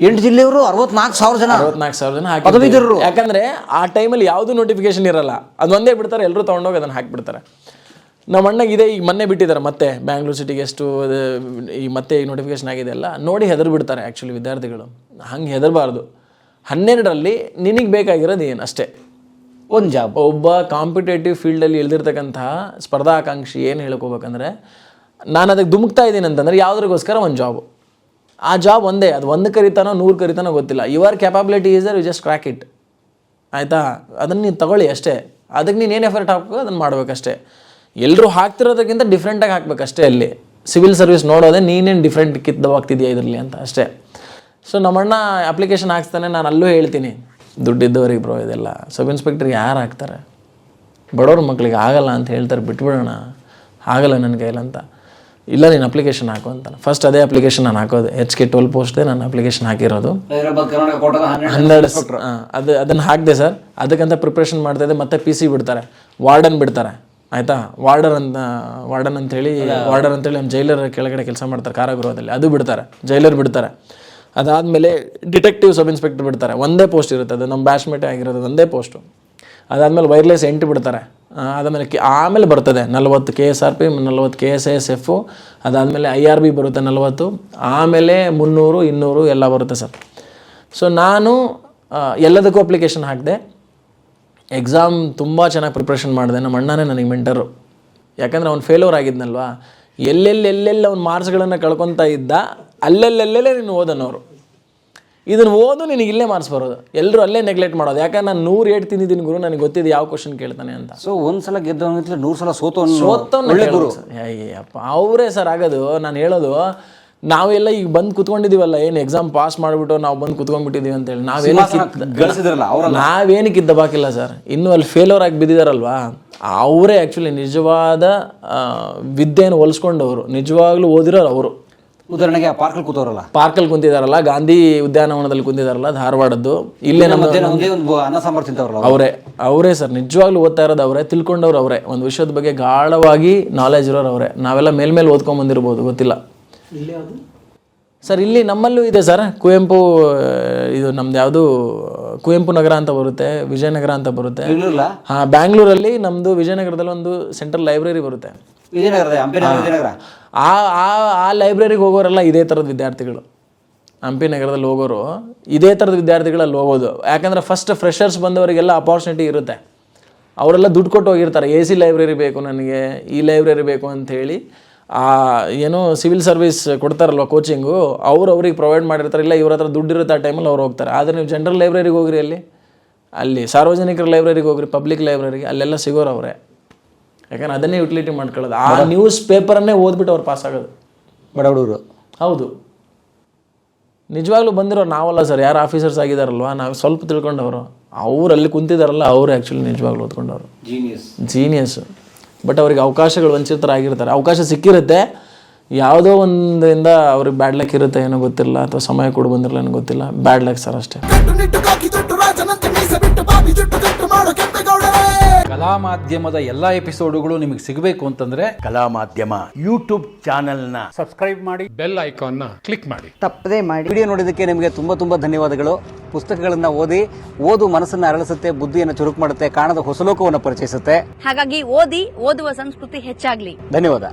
8 ಜಿಲ್ಲೆಯವರು 64,000 ಜನ ಹಾಕಿದ್ರು. ಯಾಕಂದರೆ ಆ ಟೈಮಲ್ಲಿ ಯಾವುದೂ ನೋಟಿಫಿಕೇಶನ್ ಇರಲ್ಲ, ಅದು ಒಂದೇ ಬಿಡ್ತಾರೆ, ಎಲ್ಲರೂ ತೊಗೊಂಡೋಗಿ ಅದನ್ನು ಹಾಕಿಬಿಡ್ತಾರೆ. ನಮ್ಮ ಅಣ್ಣಗೆ ಇದೆ, ಈಗ ಮೊನ್ನೆ ಬಿಟ್ಟಿದ್ದಾರೆ ಮತ್ತೆ ಬ್ಯಾಂಗ್ಳೂರ್ ಸಿಟಿಗೆ ಎಷ್ಟು ಈ ಮತ್ತೆ ನೋಟಿಫಿಕೇಶನ್ ಆಗಿದೆ ಅಲ್ಲ ನೋಡಿ ಹೆದರ್ ಬಿಡ್ತಾರೆ ಆ್ಯಕ್ಚುಲಿ ವಿದ್ಯಾರ್ಥಿಗಳು. ಹಂಗೆ ಹೆದರಬಾರ್ದು. 12ರಲ್ಲಿ ನಿನಗೆ ಬೇಕಾಗಿರೋದು ಏನು ಅಷ್ಟೇ, ಒಂದು ಜಾಬ್. ಒಬ್ಬ ಕಾಂಪಿಟೇಟಿವ್ ಫೀಲ್ಡಲ್ಲಿ ಇಳಿದಿರ್ತಕ್ಕಂತಹ ಸ್ಪರ್ಧಾಕಾಂಕ್ಷಿ ಏನು ಹೇಳ್ಕೋಬೇಕಂದ್ರೆ, ನಾನು ಅದಕ್ಕೆ ಧುಮುಕ್ತಾ ಇದ್ದೀನಿ ಅಂತಂದರೆ ಯಾವುದ್ರಿಗೋಸ್ಕರ ಒಂದು ಜಾಬು. ಆ ಜಾಬ್ ಒಂದೇ, ಅದು 1 ಕರಿತಾನೋ 100 ಕರಿತಾನೋ ಗೊತ್ತಿಲ್ಲ. Your capability is you just crack it, ಆಯಿತಾ? ಅದನ್ನು ನೀನು ತಗೊಳ್ಳಿ ಅಷ್ಟೇ. ಅದಕ್ಕೆ ನೀನು ಏನು ಎಫರ್ಟ್ ಹಾಕಬೇಕು ಅದನ್ನು ಮಾಡಬೇಕಷ್ಟೇ. ಎಲ್ಲರೂ ಹಾಕ್ತಿರೋದಕ್ಕಿಂತ ಡಿಫ್ರೆಂಟಾಗಿ ಹಾಕಬೇಕಷ್ಟೇ. ಅಲ್ಲಿ ಸಿವಿಲ್ ಸರ್ವಿಸ್ ನೋಡೋದೇ ನೀನೇನು ಡಿಫ್ರೆಂಟ್ ಕಿತ್ತವಾಗ್ತಿದೆಯಾ ಇದರಲ್ಲಿ ಅಂತ ಅಷ್ಟೇ. ಸೊ ನಮ್ಮಣ್ಣ ಅಪ್ಲಿಕೇಶನ್ ಹಾಕ್ಸ್ತಾನೆ, ನಾನು ಅಲ್ಲೂ ಹೇಳ್ತೀನಿ ದುಡ್ಡಿದ್ದವ್ರಿಗೆ ಬ್ರೋ ಇದೆಲ್ಲ ಸಬ್ ಇನ್ಸ್ಪೆಕ್ಟ್ರಿಗೆ ಯಾರು ಹಾಕ್ತಾರೆ, ಬಡವ್ರ ಮಕ್ಳಿಗೆ ಆಗಲ್ಲ ಅಂತ ಹೇಳ್ತಾರೆ, ಬಿಟ್ಬಿಡೋಣ, ಆಗಲ್ಲ ನನ್ನ ಕೈಲಂತ. ಇಲ್ಲ ನೀನು ಅಪ್ಲಿಕೇಶನ್ ಹಾಕು ಅಂತಾನೆ. ಫಸ್ಟ್ ಅದೇ ಅಪ್ಲಿಕೇಶನ್ ನಾನು ಹಾಕೋದು, HK 12 ಪೋಸ್ಟ್ದೇ ನಾನು ಅಪ್ಲಿಕೇಶನ್ ಹಾಕಿರೋದು. 12 ಅದನ್ನು ಹಾಕಿದೆ ಸರ್. ಅದಕ್ಕಂತ ಪ್ರಿಪ್ರೇಷನ್ ಮಾಡ್ತಾಯಿದ್ದೆ. ಮತ್ತೆ PC ಬಿಡ್ತಾರೆ, ವಾರ್ಡನ್ ಬಿಡ್ತಾರೆ, ಆಯಿತಾ? ವಾರ್ಡನ್ ಅಂತೇಳಿ ನಮ್ಮ ಜೈಲರ್ ಕೆಳಗಡೆ ಕೆಲಸ ಮಾಡ್ತಾರೆ ಕಾರಾಗೃಹದಲ್ಲಿ, ಅದು ಬಿಡ್ತಾರೆ, ಜೈಲರ್ ಬಿಡ್ತಾರೆ. ಅದಾದಮೇಲೆ ಡಿಟೆಕ್ಟಿವ್ ಸಬ್ ಇನ್ಸ್ಪೆಕ್ಟರ್ ಬಿಡ್ತಾರೆ, ಒಂದೇ ಪೋಸ್ಟ್ ಇರುತ್ತೆ, ಅದು ನಮ್ಮ ಬ್ಯಾಚ್ಮೇಟೇ ಆಗಿರೋದು, ಒಂದೇ ಪೋಸ್ಟು. ಅದಾದಮೇಲೆ ವೈರ್ಲೆಸ್ 8 ಬಿಡ್ತಾರೆ. ಅದಾದಮೇಲೆ ಆಮೇಲೆ ಬರ್ತದೆ 40 KSRP, 40 KSISF, ಅದಾದಮೇಲೆ IRB ಬರುತ್ತೆ 40, ಆಮೇಲೆ 300, 200 ಎಲ್ಲ ಬರುತ್ತೆ ಸರ್. ಸೊ ನಾನು ಎಲ್ಲದಕ್ಕೂ ಅಪ್ಲಿಕೇಶನ್ ಹಾಕಿದೆ. ಎಕ್ಸಾಮ್ ತುಂಬ ಚೆನ್ನಾಗಿ ಪ್ರಿಪ್ರೇಷನ್ ಮಾಡಿದೆ. ನಮ್ಮ ಅಣ್ಣನೇ ನನಗೆ ಮೆಂಟರು, ಯಾಕಂದರೆ ಅವ್ನು ಫೇಲ್ಯೂರ್ ಆಗಿದ್ನಲ್ವಾ. ಎಲ್ಲೆಲ್ಲಿ ಅವ್ನು ಮಾರ್ಕ್ಸ್ಗಳನ್ನು ಕಳ್ಕೊತಾ ಇದ್ದ, ಅಲ್ಲೆಲ್ಲೆಲ್ಲೇ ನೀನು ಓದನವರು. ಇದನ್ನು ಓದು, ನಿನಗೆ ಇಲ್ಲೇ ಮಾರ್ಕ್ಸ್ ಬರೋದು. ಎಲ್ಲರೂ ಅಲ್ಲೇ ನೆಗ್ಲೆಕ್ಟ್ ಮಾಡೋದು. ಯಾಕಂದ್ರೆ ನಾನು 100 ಏಟ್ ತಿಂದಿದ್ದೀನಿ ಗುರು, ನನಗೆ ಗೊತ್ತಿದೆ ಯಾವ ಕ್ವಶನ್ ಕೇಳ್ತಾನೆ ಅಂತ. ಸೊ ಒಂದ್ಸಲ ಗೆದ್ದವನಿಗೆ 100 ಸಲ ಅಪ್ಪ ಅವರೇ ಸರ್ ಆಗೋದು. ನಾನು ಹೇಳೋದು, ನಾವೆಲ್ಲ ಈಗ ಬಂದು ಕುತ್ಕೊಂಡಿದ್ದೀವಲ್ಲ, ಏನು ಎಕ್ಸಾಮ್ ಪಾಸ್ ಮಾಡಿಬಿಟ್ಟು ನಾವು ಬಂದು ಕುತ್ಕೊಂಡ್ಬಿಟ್ಟಿದ್ದೀವಿ ಅಂತೇಳಿ ನಾವೇನಕ್ಕೆ ಇದ್ದ ಬಾಕಿಲ್ಲ ಸರ್. ಇನ್ನೂ ಅಲ್ಲಿ ಫೇಲ್ಯೂರ್ ಆಗಿ ಬಿದ್ದಿದಾರಲ್ವಾ, ಅವರೇ ಆ್ಯಕ್ಚುಲಿ ನಿಜವಾದ ವಿದ್ಯೆಯನ್ನು ಹೋಲಿಸ್ಕೊಂಡವರು, ನಿಜವಾಗ್ಲೂ ಓದಿರೋರು ಅವರು. ಉದಾಹರಣೆಗೆ ಪಾರ್ಕಲ್ಲಿ ಕುಂತಿದಾರಲ್ಲ, ಗಾಂಧಿ ಉದ್ಯಾನವನದಲ್ಲಿ ಕುಂತಿದಾರಲ್ಲ, ಧಾರವಾಡದ್ದು, ಇಲ್ಲೇ ನಮ್ಮ ಅವರೇ ಸರ್. ನಿಜವಾಗ್ಲೂ ಓದ್ತಾ ಇರೋದು ಅವರೇ, ತಿಳ್ಕೊಂಡವ್ರು ಅವರೇ, ಒಂದು ವಿಷಯದ ಬಗ್ಗೆ ಗಾಢವಾಗಿ ನಾಲೆಜ್ ಇರೋರು ಅವರೇ. ನಾವೆಲ್ಲ ಮೇಲ್ಮೇಲೆ ಓದ್ಕೊಂಡ್ ಬಂದಿರ್ಬೋದು, ಗೊತ್ತಿಲ್ಲ ಸರ್. ಇಲ್ಲಿ ನಮ್ಮಲ್ಲೂ ಇದೆ ಸರ್, ಕುವೆಂಪು, ಇದು ನಮ್ದು ಯಾವುದು ಕುವೆಂಪು ನಗರ ಅಂತ ಬರುತ್ತೆ, ವಿಜಯನಗರ ಅಂತ ಬರುತ್ತೆ. ಹಾಂ, ಬ್ಯಾಂಗ್ಳೂರಲ್ಲಿ ನಮ್ಮದು ವಿಜಯನಗರದಲ್ಲಿ ಒಂದು ಸೆಂಟ್ರಲ್ ಲೈಬ್ರರಿ ಬರುತ್ತೆ. ಆ ಲೈಬ್ರರಿಗೆ ಹೋಗೋರೆಲ್ಲ ಇದೇ ಥರದ ವಿದ್ಯಾರ್ಥಿಗಳು. ಹಂಪಿ ನಗರದಲ್ಲಿ ಹೋಗೋರು ಇದೇ ಥರದ ವಿದ್ಯಾರ್ಥಿಗಳಲ್ಲಿ ಹೋಗೋದು. ಯಾಕಂದರೆ ಫಸ್ಟ್ ಫ್ರೆಷರ್ಸ್ ಬಂದವರಿಗೆಲ್ಲ ಅಪಾರ್ಚುನಿಟಿ ಇರುತ್ತೆ. ಅವರೆಲ್ಲ ದುಡ್ಡು ಕೊಟ್ಟು ಹೋಗಿರ್ತಾರೆ, AC ಲೈಬ್ರರಿ ಬೇಕು ನನಗೆ, ಈ ಲೈಬ್ರರಿ ಬೇಕು ಅಂಥೇಳಿ. ಏನೋ ಸಿವಿಲ್ ಸರ್ವಿಸ್ ಕೊಡ್ತಾರಲ್ವ ಕೋಚಿಂಗು, ಅವ್ರಿಗೆ ಪ್ರೊವೈಡ್ ಮಾಡಿರ್ತಾರೆ. ಇಲ್ಲ ಇವ್ರ ಹತ್ರ ದುಡ್ಡು ಇರುತ್ತೆ, ಆ ಟೈಮಲ್ಲಿ ಅವ್ರು ಹೋಗ್ತಾರೆ. ಆದರೆ ನೀವು ಜನರಲ್ ಲೈಬ್ರರಿಗೆ ಹೋಗ್ರಿ, ಅಲ್ಲಿ ಸಾರ್ವಜನಿಕರ ಲೈಬ್ರರಿಗೆ ಹೋಗ್ರಿ, ಪಬ್ಲಿಕ್ ಲೈಬ್ರರಿಗೆ, ಅಲ್ಲೆಲ್ಲ ಸಿಗೋರು ಅವರೇ. ಯಾಕಂದ್ರೆ ಅದನ್ನೇ ಯುಟಿಲಿಟಿ ಮಾಡ್ಕೊಳ್ಳೋದು. ಆ ನ್ಯೂಸ್ ಪೇಪರನ್ನೇ ಓದ್ಬಿಟ್ಟು ಅವ್ರು ಪಾಸ್ ಆಗೋದು ಬಡ ಹುಡುಗರು. ಹೌದು, ನಿಜವಾಗ್ಲೂ ಬಂದಿರೋರು ನಾವಲ್ಲ ಸರ್. ಯಾರು ಆಫೀಸರ್ಸ್ ಆಗಿದಾರಲ್ವ, ನಾವು ಸ್ವಲ್ಪ ತಿಳ್ಕೊಂಡವರು, ಅವ್ರು ಅಲ್ಲಿ ಕುಂತಿದಾರಲ್ಲ, ಅವರು ಆ್ಯಕ್ಚುಲಿ ನಿಜವಾಗ್ಲೂ ಓದ್ಕೊಂಡವರು ಜೀನಿಯಸ್. ಬಟ್ ಅವ್ರಿಗೆ ಅವಕಾಶಗಳು ವಂಚಿತರಾಗಿರ್ತಾರೆ. ಅವಕಾಶ ಸಿಕ್ಕಿರುತ್ತೆ, ಯಾವುದೋ ಒಂದರಿಂದ ಅವ್ರಿಗೆ ಬ್ಯಾಡ್ ಲಕ್ ಇರುತ್ತೆ, ಏನೋ ಗೊತ್ತಿಲ್ಲ, ಅಥವಾ ಸಮಯ ಕೂಡ ಬಂದಿರಲ್ಲ, ಏನೋ ಗೊತ್ತಿಲ್ಲ. ಬ್ಯಾಡ್ ಲಕ್ ಸರ್ ಅಷ್ಟೇ. ಕಲಾ ಮಾಧ್ಯಮದ ಎಲ್ಲಾ ಎಪಿಸೋಡುಗಳು ನಿಮಗೆ ಸಿಗಬೇಕು ಅಂತಂದ್ರೆ ಕಲಾ ಮಾಧ್ಯಮ ಯೂಟ್ಯೂಬ್ ಚಾನೆಲ್ನ ಸಬ್ಸ್ಕ್ರೈಬ್ ಮಾಡಿ, ಬೆಲ್ ಐಕಾನ್ನ ಕ್ಲಿಕ್ ಮಾಡಿ, ತಪ್ಪದೇ ಮಾಡಿ. ವಿಡಿಯೋ ನೋಡಿದ್ದಕ್ಕೆ ನಿಮಗೆ ತುಂಬಾ ಧನ್ಯವಾದಗಳು. ಪುಸ್ತಕಗಳನ್ನ ಓದು ಮನಸ್ಸನ್ನ ಅರಳಿಸುತ್ತೆ, ಬುದ್ಧಿಯನ್ನು ಚುರುಕು ಮಾಡುತ್ತೆ, ಕಾಣದ ಹೊಸ ಲೋಕವನ್ನು ಪರಿಚಯಿಸುತ್ತೆ. ಹಾಗಾಗಿ ಓದುವ ಸಂಸ್ಕೃತಿ ಹೆಚ್ಚಾಗ್ಲಿ. ಧನ್ಯವಾದ.